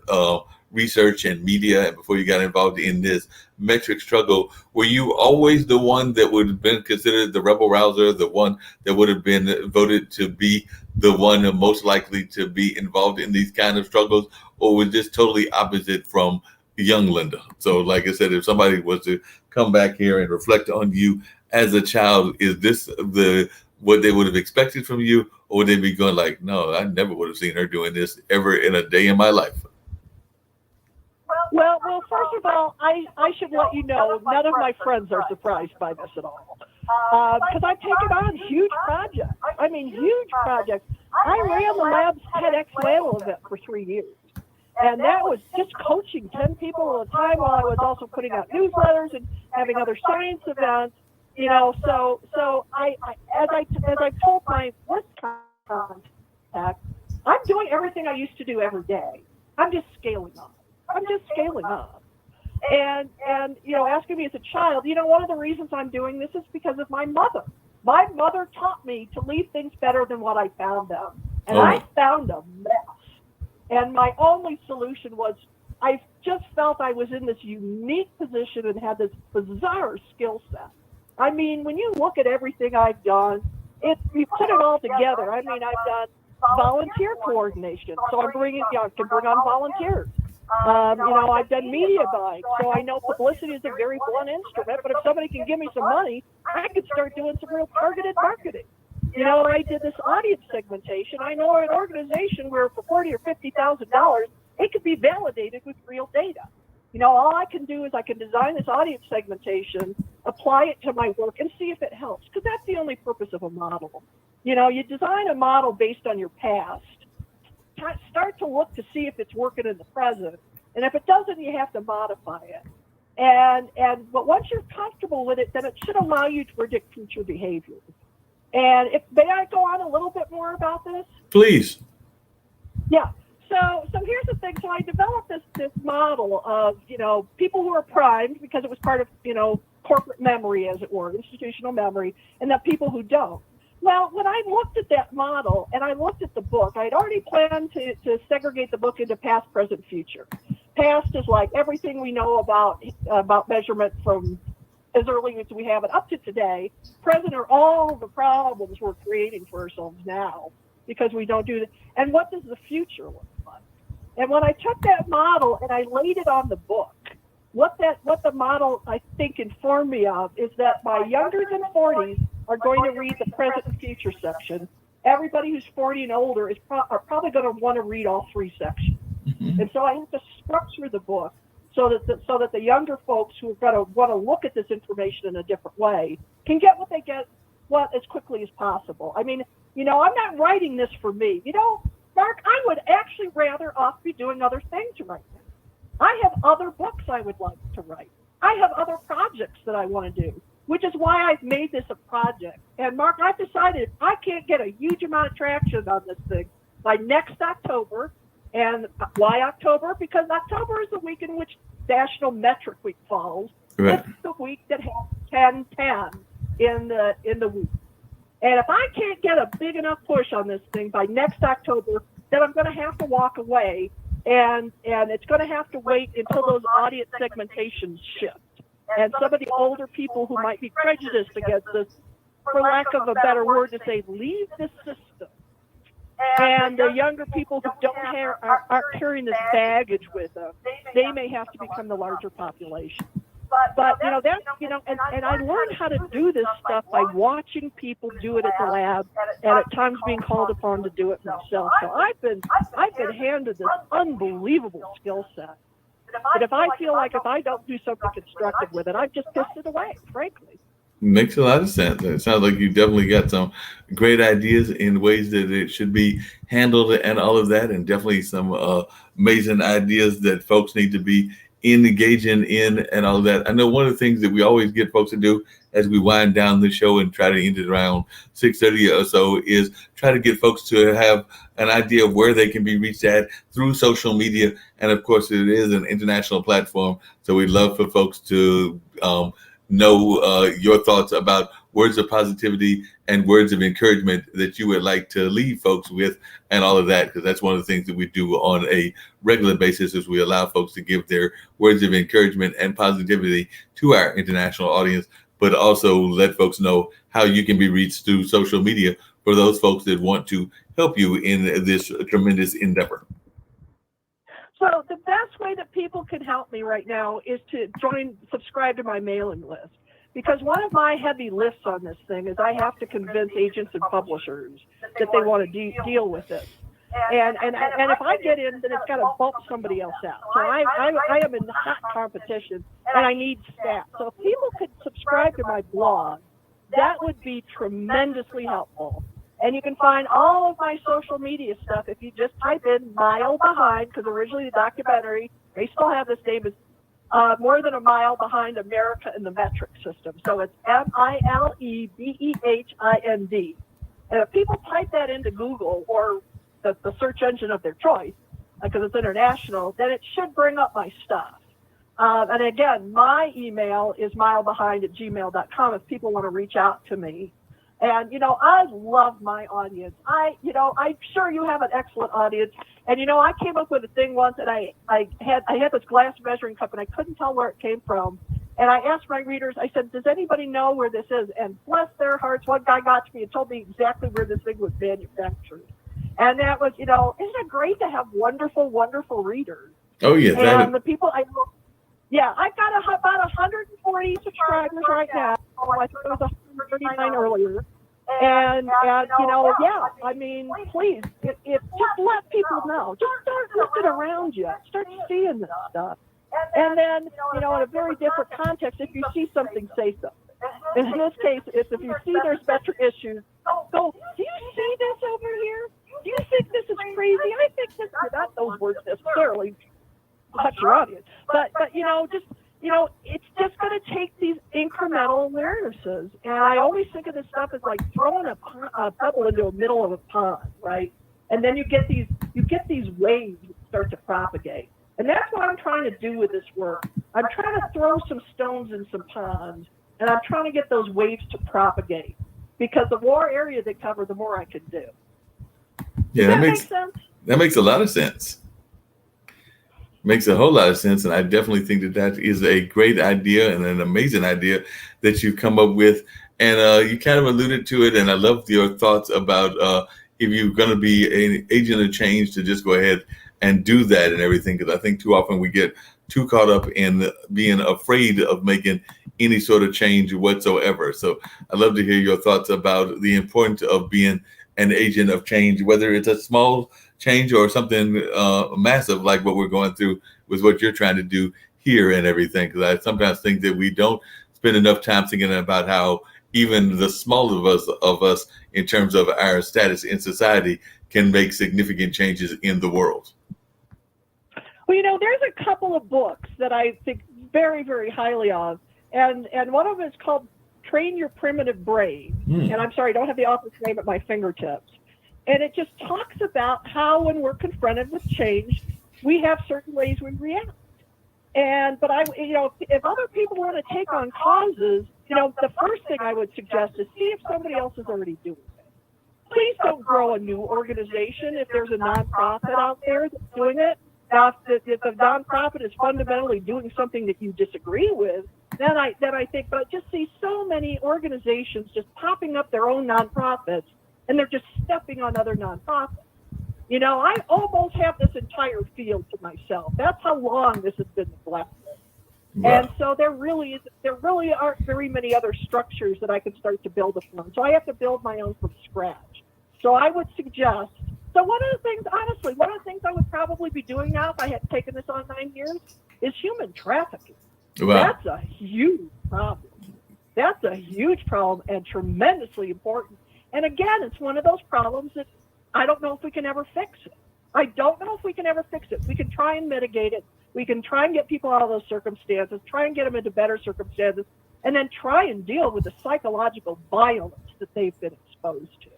research and media, and before you got involved in this metric struggle, were you always the one that would have been considered the rebel rouser, the one that would have been voted to be the one most likely to be involved in these kind of struggles, or was this totally opposite from young Linda? So, like I said, if somebody was to come back here and reflect on you as a child, is this what they would have expected from you, or would they be going like, no, I never would have seen her doing this ever in a day in my life? Well, first of all, I should let you know, none of my friends are surprised by this at all. Because I've taken on huge projects. I mean, huge projects. I ran the lab's TEDx Whale event for 3 years. And that was just coaching 10 people at a time while I was also putting out newsletters and having other science events. So as I told my list contact, I'm doing everything I used to do every day. I'm just scaling up. And asking me as a child, one of the reasons I'm doing this is because of my mother. My mother taught me to leave things better than what I found them. And I found a mess. And my only solution was, I just felt I was in this unique position and had this bizarre skill set. I mean, when you look at everything I've done, you put it all together. I mean, I've done volunteer coordination, so I can bring on volunteers. I've done media buying, so I know publicity is a very blunt instrument, but if somebody can give me some money, I could start doing some real targeted marketing. I did this audience segmentation. I know an organization where for $40,000 or $50,000, it could be validated with real data. All I can do is I can design this audience segmentation, apply it to my work, and see if it helps, because that's the only purpose of a model. You design a model based on your past. Start to look to see if it's working in the present, and if it doesn't, you have to modify it. But once you're comfortable with it, then it should allow you to predict future behavior. And may I go on a little bit more about this? Please. Yeah. So here's the thing. So I developed this model of people who are primed because it was part of corporate memory, as it were, institutional memory, and then people who don't. Well, when I looked at that model and I looked at the book, I had already planned to segregate the book into past, present, future. Past is like everything we know about measurement from as early as we have it up to today. Present are all of the problems we're creating for ourselves now because we don't do that. And what does the future look like? And when I took that model and I laid it on the book, what the model I think informed me of is that my youngers and 40s are going to read the present and future section. Everybody who's 40 and older are probably going to want to read all three sections. Mm-hmm. And so I have to structure the book so that the younger folks who are going to want to look at this information in a different way can get what they get as quickly as possible. I mean, I'm not writing this for me. Mark, I would actually rather off be doing other things right now. I have other books I would like to write. I have other projects that I want to do, which is why I've made this a project. And Mark, I've decided if I can't get a huge amount of traction on this thing by next October. And why October? Because October is the week in which National Metric Week falls. Right. It's the week that has 10-10 in the week. And if I can't get a big enough push on this thing by next October, then I'm going to have to walk away, and it's going to have to wait until those audience segmentations shift. And some of the older people who might be prejudiced against this, for lack of a better word to say, leave the system. And the younger people who aren't carrying this baggage with them, they may have to become the larger population. But and I learned how to do this stuff by watching people do it at the lab, and at times being called upon to do it myself. So I've been handed this unbelievable skill set. But if I feel like if I don't do something constructive with it, I've just pissed it away, frankly. Makes a lot of sense. It sounds like you definitely got some great ideas in ways that it should be handled and all of that, and definitely some amazing ideas that folks need to be engaging in and all of that. I know one of the things that we always get folks to do as we wind down the show and try to end it around 6:30 or so is try to get folks to have an idea of where they can be reached at through social media. And of course, it is an international platform, so we'd love for folks to know your thoughts about words of positivity and words of encouragement that you would like to leave folks with and all of that, because that's one of the things that we do on a regular basis is we allow folks to give their words of encouragement and positivity to our international audience, but also let folks know how you can be reached through social media for those folks that want to help you in this tremendous endeavor. So the best way that people can help me right now is to subscribe to my mailing list. Because one of my heavy lifts on this thing is I have to convince agents and publishers that they want to deal with this. And if I get in, then it's got to bump somebody else out. So I am in hot competition, and I need staff. So if people could subscribe to my blog, that would be tremendously helpful. And you can find all of my social media stuff if you just type in Mile Behind, because originally the documentary, they still have this name, is More Than a Mile Behind America in the Metric System. So it's MILEBEHIND. And if people type that into Google or the search engine of their choice, because it's international, then it should bring up my stuff. And again, my email is milebehind@gmail.com if people want to reach out to me. And, I love my audience. I'm sure you have an excellent audience. And, I came up with a thing once, and I had this glass measuring cup, and I couldn't tell where it came from. And I asked my readers, I said, does anybody know where this is? And bless their hearts, one guy got to me and told me exactly where this thing was manufactured. And that was, isn't it great to have wonderful, wonderful readers? Oh, yeah. And the people I've got about 140 subscribers right now. I think it was 139 earlier. And please, just let people know. Just start looking around you. Start seeing this stuff. And then, in a very different context, if you see something, say something. In this case, if you see there's metric issues, go, do you see this over here? Do you think this is crazy? I think this is not those words necessarily. Touch your audience. But it's just going to take these incremental awarenesses. And I always think of this stuff as like throwing a pebble into the middle of a pond, right? And then you get these waves that start to propagate. And that's what I'm trying to do with this work. I'm trying to throw some stones in some ponds, and I'm trying to get those waves to propagate. Because the more area they cover, the more I can do. Yeah, Does that make sense? That makes a lot of sense. Makes a whole lot of sense, and I definitely think that is a great idea and an amazing idea that you've come up with. And you kind of alluded to it, and I love your thoughts about if you're going to be an agent of change, to just go ahead and do that and everything, because I think too often we get too caught up in being afraid of making any sort of change whatsoever. So I'd love to hear your thoughts about the importance of being an agent of change, whether it's a small change or something massive like what we're going through with what you're trying to do here and everything. Because I sometimes think that we don't spend enough time thinking about how even the smallest of us in terms of our status in society can make significant changes in the world. Well, there's a couple of books that I think very, very highly of. And one of them is called Train Your Primitive Brain. And I'm sorry, I don't have the author's name at my fingertips. And it just talks about how when we're confronted with change, we have certain ways we react. But if other people want to take on causes, the first thing I would suggest is see if somebody else is already doing it. Please don't grow a new organization if there's a nonprofit out there that's doing it. Now, if the nonprofit is fundamentally doing something that you disagree with, then I think, but I just see so many organizations just popping up their own nonprofits, and they're just stepping on other nonprofits. I almost have this entire field to myself. That's how long this has been neglected. And Wow. so there really aren't very many other structures that I can start to build upon. So I have to build my own from scratch. So I would suggest, so one of the things, honestly, one of the things I would probably be doing now if I had taken this on 9 years is human trafficking. Wow. That's a huge problem. That's a huge problem and tremendously important. And again, it's one of those problems that I don't know if we can ever fix it. I don't know if we can ever fix it. We can try and mitigate it. We can try and get people out of those circumstances, try and get them into better circumstances, and then try and deal with the psychological violence that they've been exposed to.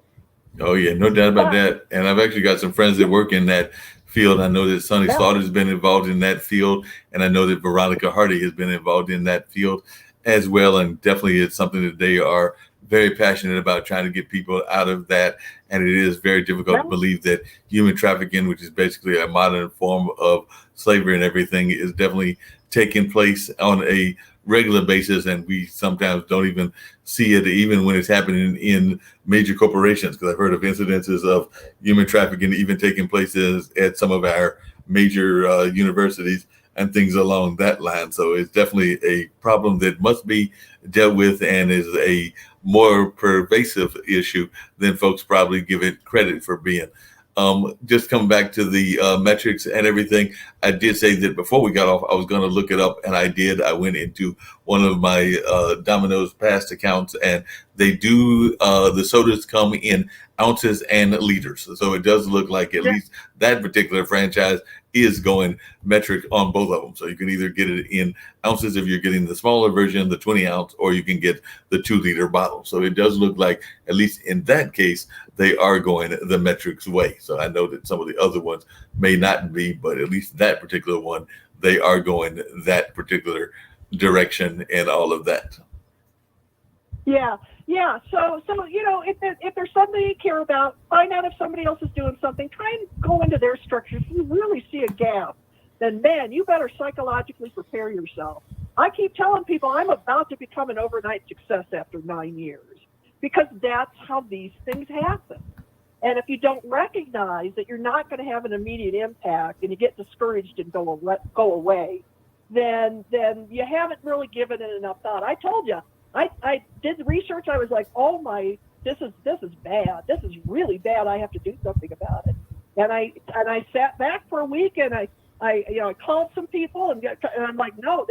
Oh yeah, no doubt about But, that. And I've actually got some friends that work in that field. I know that Sonny yeah, Slaughter's been involved in that field, and I know that Veronica Hardy has been involved in that field as well. And definitely, it's something that they are very passionate about trying to get people out of that. And it is very difficult yeah, to believe that human trafficking, which is basically a modern form of slavery and everything, is definitely taking place on a regular basis, and we sometimes don't even see it, even when it's happening in major corporations. Because I've heard of incidences of human trafficking even taking places at some of our major universities and things along that line. So it's definitely a problem that must be dealt with, and is a more pervasive issue than folks probably give it credit for being. Just coming back to the metrics and everything, I did say that before we got off, I was going to look it up, and I did. I went into one of my Domino's past accounts, and they do the sodas come in ounces and liters. So it does look like at yeah, least that particular franchise is going metric on both of them. So you can either get it in ounces if you're getting the smaller version, the 20 ounce, or you can get the 2 liter bottle. So it does look like, at least in that case, they are going the metrics way. So I know that some of the other ones may not be, but at least that particular one, they are going that particular direction and all of that. yeah, yeah. So if there's something you care about, find out if somebody else is doing something. Try and go into their structure. If you really see a gap, then man, you better psychologically prepare yourself. I keep telling people I'm about to become an overnight success after 9 years because that's how these things happen. And if you don't recognize that you're not going to have an immediate impact and you get discouraged and go away, then you haven't really given it enough thought. I told you, I did the research. I was like, oh my, this is bad. This is really bad. I have to do something about it. And I sat back for a week, and I called some people, and I'm like, no,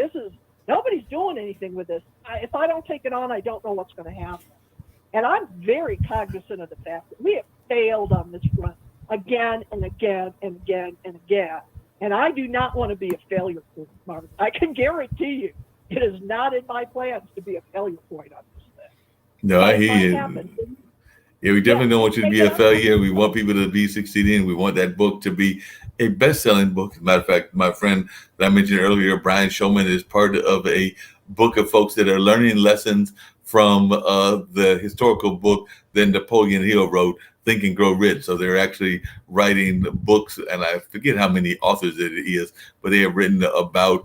nobody's doing anything with this. If I don't take it on, I don't know what's going to happen. And I'm very cognizant of the fact that we have failed on this front again and again and again and again. And I do not want to be a failure point, Mark. I can guarantee you it is not in my plans to be a failure point on this thing. No, But I it hear might you. happen. Yeah, we Yeah, definitely don't want you to take be it a on. failure. We want people to be succeeding. We want that book to be a best-selling book. As a matter of fact, my friend that I mentioned earlier, Brian Showman, is part of a book of folks that are learning lessons from the historical book that Napoleon Hill wrote, Think and Grow Rich. So they're actually writing books, and I forget how many authors it is, but they have written about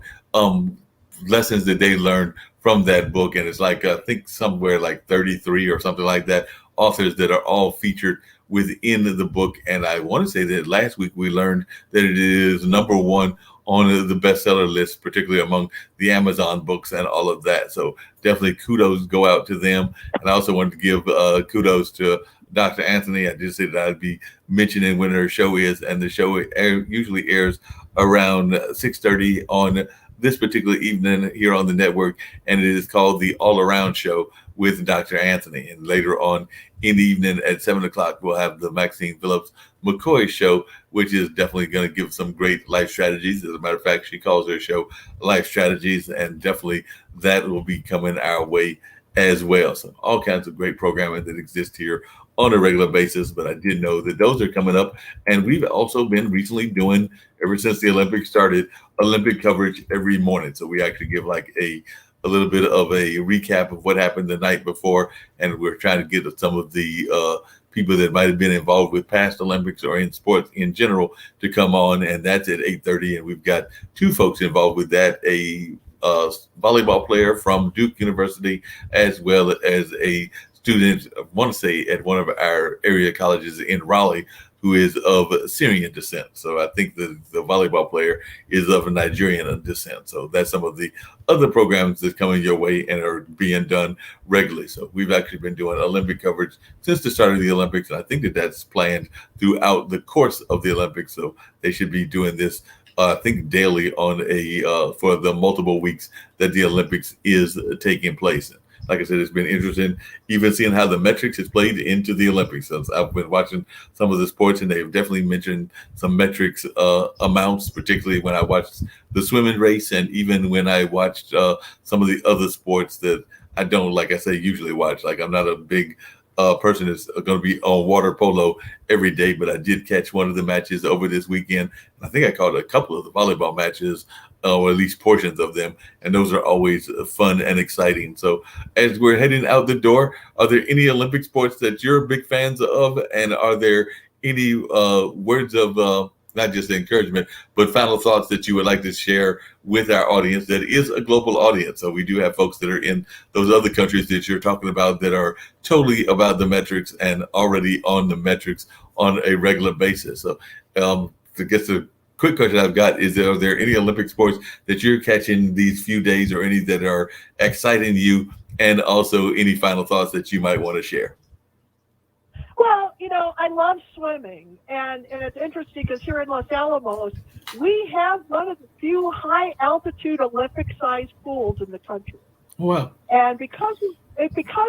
lessons that they learned from that book. And it's like, I think somewhere like 33 or something like that, authors that are all featured within the book. And I want to say that last week we learned that it is number one on the bestseller list, particularly among the Amazon books and all of that. So definitely kudos go out to them. And I also wanted to give kudos to Dr. Anthony. I just said that I'd be mentioning when her show is, and the show usually airs around 6:30 on this particular evening here on the network, and it is called the All Around Show with Dr. Anthony. And later on in the evening at 7 o'clock, we'll have the Maxine Phillips McCoy Show, which is definitely going to give some great life strategies. As a matter of fact, she calls her show Life Strategies, and definitely that will be coming our way as well. So all kinds of great programming that exists here on a regular basis, but I did know that those are coming up. And we've also been recently doing, ever since the Olympics started, Olympic coverage every morning. So we actually give like a little bit of a recap of what happened the night before, and we're trying to get some of the people that might have been involved with past Olympics or in sports in general to come on, and that's at 8:30. And we've got two folks involved with that, a volleyball player from Duke University, as well as a student, I want to say, at one of our area colleges in Raleigh, who is of Syrian descent. So I think the volleyball player is of Nigerian descent. So that's some of the other programs that's coming your way and are being done regularly. So we've actually been doing Olympic coverage since the start of the Olympics. And I think that that's planned throughout the course of the Olympics. So they should be doing this, I think, daily on for the multiple weeks that the Olympics is taking place. Like I said, it's been interesting even seeing how the metrics is played into the Olympics. So I've been watching some of the sports, and they've definitely mentioned some metrics amounts, particularly when I watched the swimming race, and even when I watched some of the other sports that I don't, like I say, usually watch. Like I'm not a big person that's going to be on water polo every day, but I did catch one of the matches over this weekend. I think I caught a couple of the volleyball matches, or at least portions of them, and those are always fun and exciting. So as we're heading out the door, are there any Olympic sports that you're big fans of, and are there any words of not just encouragement, but final thoughts that you would like to share with our audience that is a global audience? So we do have folks that are in those other countries that you're talking about that are totally about the metrics and already on the metrics on a regular basis. So I guess the quick question I've got is, are there any Olympic sports that you're catching these few days, or any that are exciting you, and also any final thoughts that you might want to share? Well, I love swimming, and it's interesting because here in Los Alamos, we have one of the few high altitude Olympic sized pools in the country. Wow. And because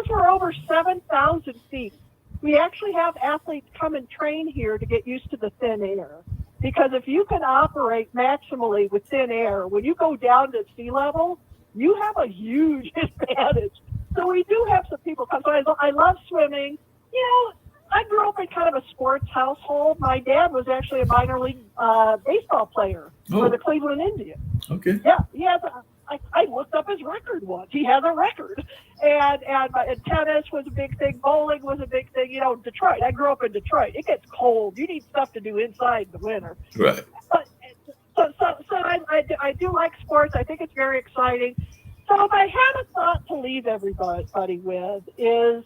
we're over 7,000 feet, we actually have athletes come and train here to get used to the thin air. Because if you can operate maximally with thin air, when you go down to sea level, you have a huge advantage. So we do have some people come. So I love swimming. I grew up in kind of a sports household. My dad was actually a minor league baseball player for the Cleveland Indians. Okay. Yeah, he has. I looked up his record once. He has a record, and tennis was a big thing. Bowling was a big thing. Detroit. I grew up in Detroit. It gets cold. You need stuff to do inside in the winter. Right. But so I do like sports. I think it's very exciting. So if I had a thought to leave everybody with is,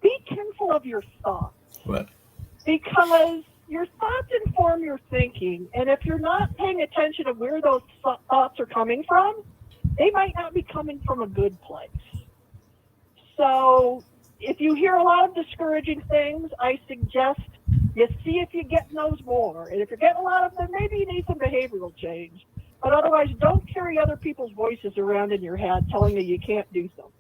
be careful of your thoughts. Right. Because your thoughts inform your thinking, and if you're not paying attention to where those thoughts are coming from, they might not be coming from a good place. So if you hear a lot of discouraging things, I suggest you see if you're getting those more. And if you're getting a lot of them, maybe you need some behavioral change. But otherwise, don't carry other people's voices around in your head telling you can't do something.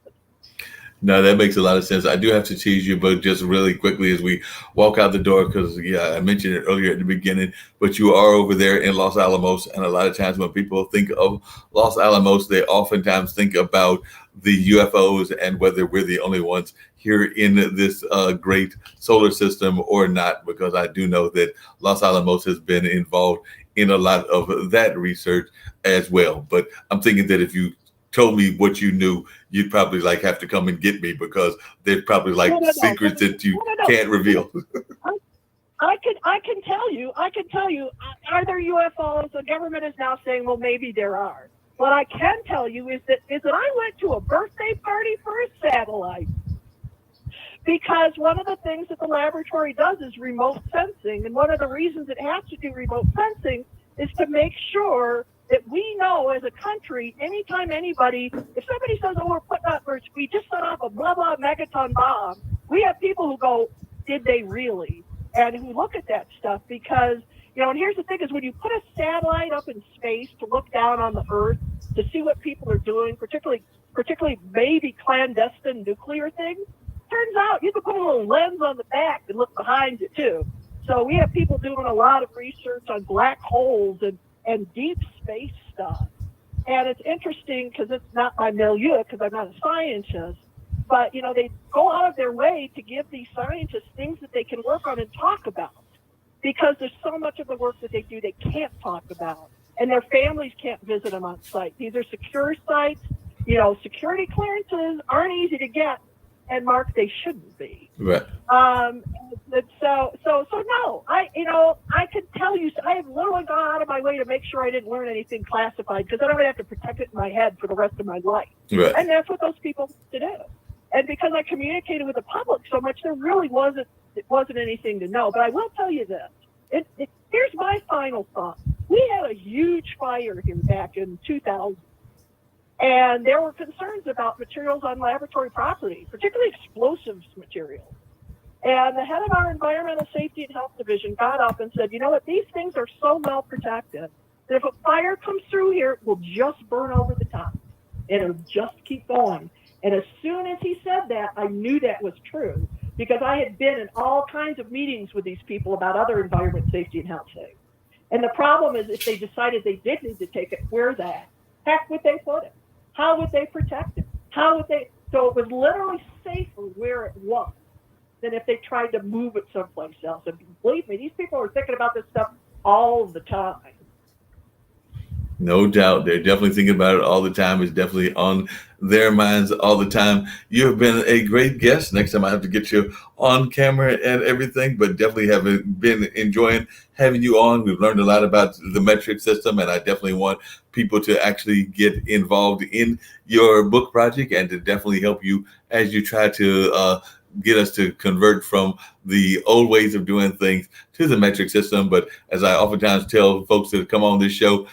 No, that makes a lot of sense. I do have to tease you, but just really quickly as we walk out the door, because I mentioned it earlier at the beginning, but you are over there in Los Alamos, and a lot of times when people think of Los Alamos, they oftentimes think about the UFOs and whether we're the only ones here in this great solar system or not, because I do know that Los Alamos has been involved in a lot of that research as well. But I'm thinking that if you told me what you knew, you'd probably have to come and get me, because there's probably secrets that you can't reveal. I can tell you, are there UFOs? The government is now saying, well, maybe there are. What I can tell you is that I went to a birthday party for a satellite. Because one of the things that the laboratory does is remote sensing. And one of the reasons it has to do remote sensing is to make sure that we know as a country, anytime if somebody says, we just set off a blah, blah megaton bomb, we have people who go, did they really? And who look at that stuff because, and here's the thing is when you put a satellite up in space to look down on the Earth to see what people are doing, particularly maybe clandestine nuclear things, turns out you can put a little lens on the back and look behind you too. So we have people doing a lot of research on black holes and deep space stuff. And it's interesting because it's not my milieu because I'm not a scientist, but, they go out of their way to give these scientists things that they can work on and talk about because there's so much of the work that they do they can't talk about and their families can't visit them on site. These are secure sites. Security clearances aren't easy to get, and Mark, they shouldn't be. Right. So no, I can tell you, I have literally gone out of my way to make sure I didn't learn anything classified because I don't have to protect it in my head for the rest of my life. Right. And that's what those people to do. And because I communicated with the public so much, there really wasn't anything to know. But I will tell you this. Here's my final thought. We had a huge fire here back in 2000, and there were concerns about materials on laboratory property, particularly explosives materials. And the head of our Environmental Safety and Health Division got up and said, you know what, these things are so well protected that if a fire comes through here, it will just burn over the top. It'll just keep going. And as soon as he said that, I knew that was true, because I had been in all kinds of meetings with these people about other environment safety and health things. And the problem is, if they decided they did need to take it, where the heck would they put it? How would they protect it? So it was literally safer where it was than if they tried to move it someplace else. And believe me, these people are thinking about this stuff all the time. No doubt. They're definitely thinking about it all the time. It's definitely on their minds all the time. You have been a great guest. Next time I have to get you on camera and everything, but definitely have been enjoying having you on. We've learned a lot about the metric system, and I definitely want people to actually get involved in your book project and to definitely help you as you try to get us to convert from the old ways of doing things to the metric system. But as I oftentimes tell folks that come on this show,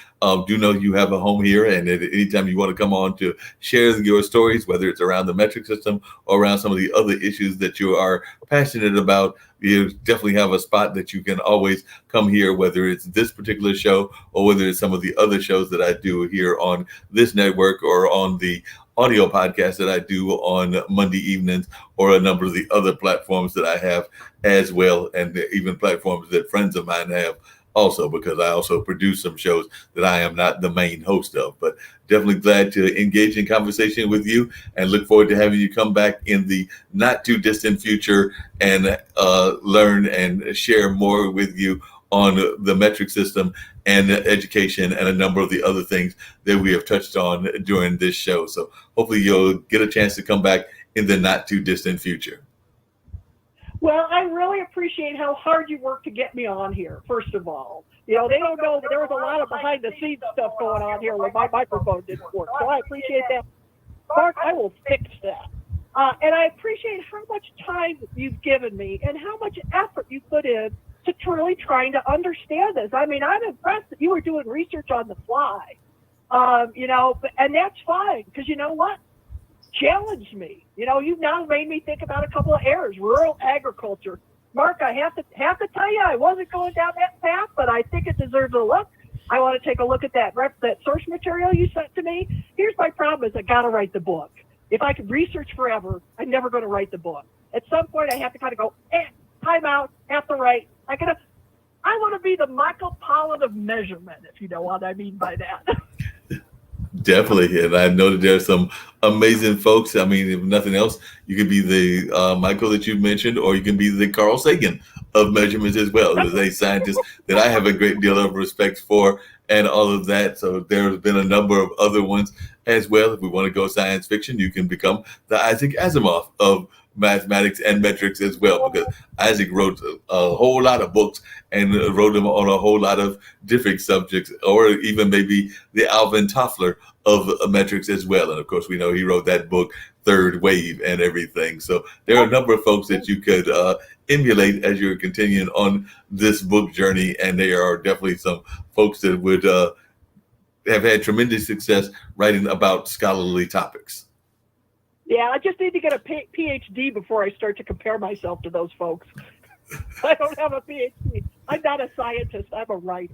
do know you have a home here, and at any time you want to come on to share your stories, whether it's around the metric system or around some of the other issues that you are passionate about, you definitely have a spot that you can always come here, whether it's this particular show or whether it's some of the other shows that I do here on this network or on the audio podcast that I do on Monday evenings, or a number of the other platforms that I have as well, and even platforms that friends of mine have also, because I also produce some shows that I am not the main host of. But definitely glad to engage in conversation with you, and look forward to having you come back in the not too distant future and learn and share more with you on the metric system and education and a number of the other things that we have touched on during this show. So hopefully you'll get a chance to come back in the not too distant future. Well, I really appreciate how hard you worked to get me on here, first of all. You know, they don't know, but there was a lot of behind the scenes stuff going on here where my microphone didn't work. So I appreciate that. Mark, I will fix that. And I appreciate how much time you've given me and how much effort you put in to truly trying to understand this. I mean, I'm impressed that you were doing research on the fly, and that's fine, because you know what? Challenge me. You know, you've now made me think about a couple of areas. Rural agriculture. Mark, I have to tell you, I wasn't going down that path, but I think it deserves a look. I want to take a look at that source material you sent to me. Here's my problem: is I got to write the book. If I could research forever, I'm never going to write the book. At some point, I have to kind of go, time out, have to write. I want to be the Michael Pollan of measurement, if you know what I mean by that. Definitely. And I know that there's some amazing folks. I mean, if nothing else, you could be the Michael that you mentioned, or you can be the Carl Sagan of measurements as well. There's a scientist that I have a great deal of respect for and all of that. So there's been a number of other ones as well. If we want to go science fiction, you can become the Isaac Asimov of mathematics and metrics as well, because Isaac wrote a whole lot of books and wrote them on a whole lot of different subjects, or even maybe the Alvin Toffler of metrics as well. And of course, we know he wrote that book, Third Wave, and everything. So there are a number of folks that you could emulate as you're continuing on this book journey. And there are definitely some folks that would have had tremendous success writing about scholarly topics. Yeah, I just need to get a PhD before I start to compare myself to those folks. I don't have a PhD. I'm not a scientist. I'm a writer.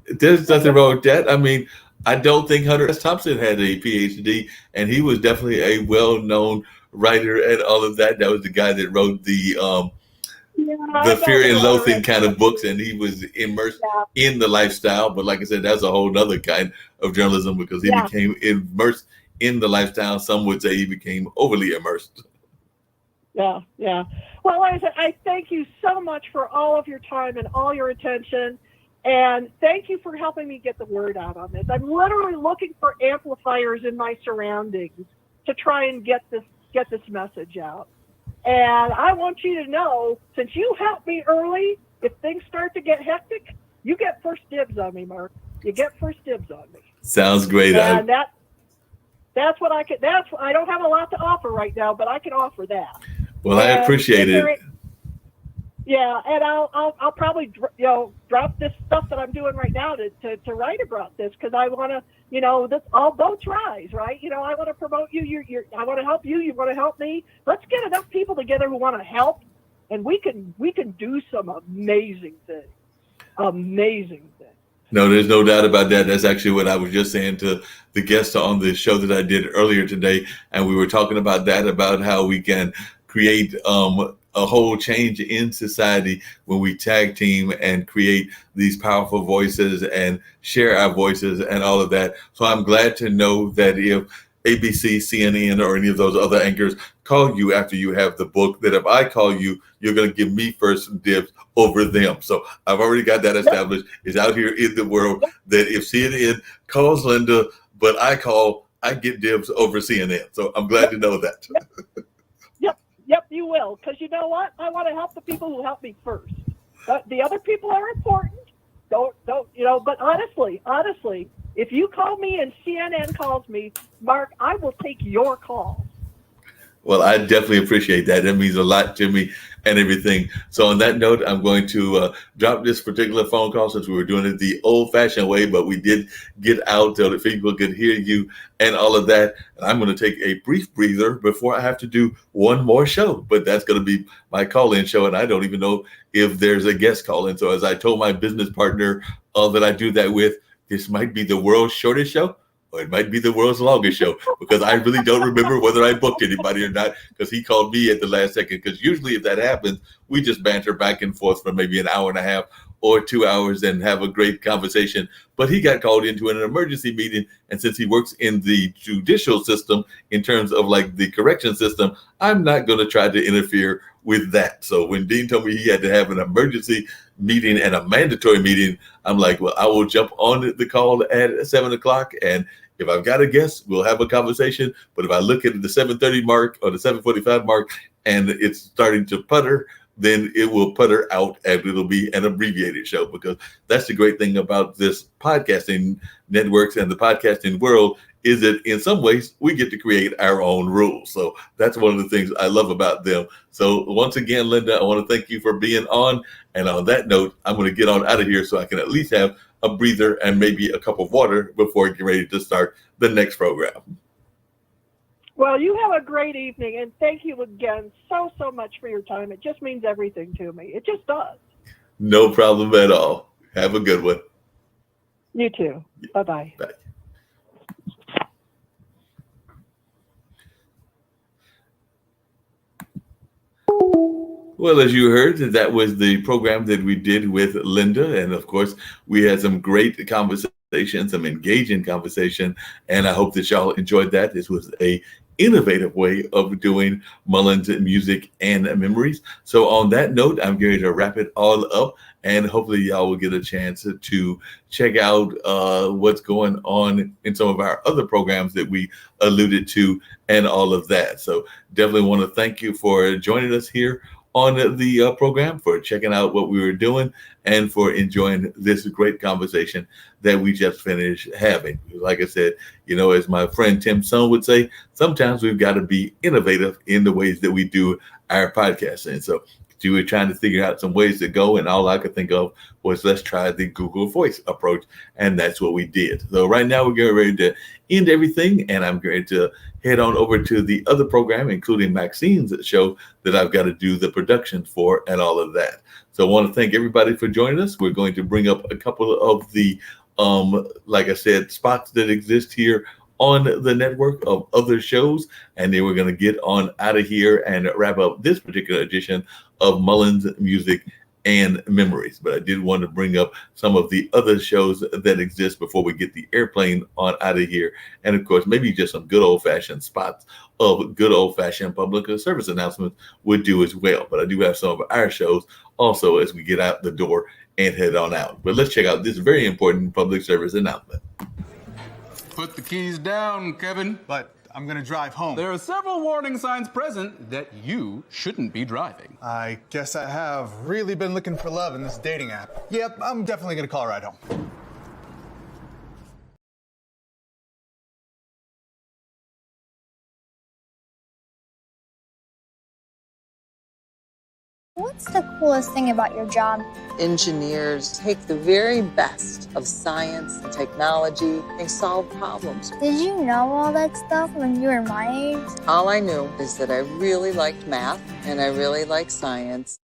There's nothing wrong with that. I mean, I don't think Hunter S. Thompson had a PhD, and he was definitely a well-known writer and all of that. That was the guy that wrote the Fear and Loathing kind of books, and he was immersed in the lifestyle. But like I said, that's a whole other kind of journalism, because he became immersed in the lifestyle. Some would say he became overly immersed. Yeah. Well, like I said, I thank you so much for all of your time and all your attention. And thank you for helping me get the word out on this. I'm literally looking for amplifiers in my surroundings to try and get this message out. And I want you to know, since you helped me early, if things start to get hectic, you get first dibs on me, Mark. You get first dibs on me. Sounds great. And That's what I could. I don't have a lot to offer right now, but I can offer that. Well, I appreciate it. Yeah, and I'll probably drop this stuff that I'm doing right now to write about this, because I want to, this all boats rise, right? I want to promote you. I want to help you. You want to help me. Let's get enough people together who want to help, and we can do some amazing things. Amazing things. No, there's no doubt about that. That's actually what I was just saying to the guest on the show that I did earlier today. And we were talking about that, about how we can create a whole change in society when we tag team and create these powerful voices and share our voices and all of that. So I'm glad to know that if ABC, CNN, or any of those other anchors call you after you have the book, that if I call you, you're going to give me first dibs over them. So I've already got that established. It's out here in the world that if CNN calls Linda, but I get dibs over CNN. So I'm glad to know that. Yep, you will. Because you know what? I want to help the people who help me first. The other people are important. Don't, but honestly, if you call me and CNN calls me, Mark, I will take your call. Well, I definitely appreciate that. That means a lot to me and everything. So on that note, I'm going to drop this particular phone call, since we were doing it the old-fashioned way, but we did get out so that people could hear you and all of that. And I'm going to take a brief breather before I have to do one more show. But that's going to be my call-in show, and I don't even know if there's a guest call-in. So as I told my business partner that I do that with, this might be the world's shortest show, or it might be the world's longest show, because I really don't remember whether I booked anybody or not, because he called me at the last second. Because usually if that happens, we just banter back and forth for maybe an hour and a half or 2 hours and have a great conversation. But he got called into an emergency meeting. And since he works in the judicial system, in terms of like the correction system, I'm not going to try to interfere with that. So when Dean told me he had to have an emergency meeting and a mandatory meeting, I'm like, well, I will jump on the call at 7 o'clock. And if I've got a guest, we'll have a conversation. But if I look at the 7:30 mark or the 7:45 mark and it's starting to putter, then it will putter out and it'll be an abbreviated show, because that's the great thing about this podcasting networks and the podcasting world, is that in some ways we get to create our own rules. So that's one of the things I love about them. So once again, Linda, I want to thank you for being on. And on that note, I'm going to get on out of here so I can at least have a breather and maybe a cup of water before getting ready to start the next program. Well, you have a great evening, and thank you again so much for your time. It just means everything to me. It just does. No problem at all. Have a good one. You too. Bye-bye. Bye. Well, as you heard, that was the program that we did with Linda. And of course, we had some great conversation, some engaging conversation. And I hope that y'all enjoyed that. This was a innovative way of doing Mullings music and memories. So on that note, I'm going to wrap it all up, and hopefully y'all will get a chance to check out what's going on in some of our other programs that we alluded to and all of that. So definitely want to thank you for joining us here on the program, for checking out what we were doing, and for enjoying this great conversation that we just finished having. Like I said, as my friend Tim Son would say, sometimes we've got to be innovative in the ways that we do our podcasting. So we were trying to figure out some ways to go, and all I could think of was, let's try the Google Voice approach, and that's what we did. So right now we're getting ready to end everything, and I'm going to head on over to the other program, including Maxine's show, that I've got to do the production for and all of that. So I want to thank everybody for joining us. We're going to bring up a couple of the, like I said, spots that exist here on the network of other shows, and then we're going to get on out of here and wrap up this particular edition of Mullings Music and Memories. But I did want to bring up some of the other shows that exist before we get the airplane on out of here. And of course, maybe just some good old-fashioned spots of good old-fashioned public service announcements would do as well. But I do have some of our shows also as we get out the door and head on out. But let's check out this very important public service announcement. Put the keys down, Kevin. But I'm gonna drive home. There are several warning signs present that you shouldn't be driving. I guess I have really been looking for love in this dating app. Yep, I'm definitely gonna call a ride home. What's the coolest thing about your job? Engineers take the very best of science and technology and solve problems. Did you know all that stuff when you were my age? All I knew is that I really liked math and I really liked science.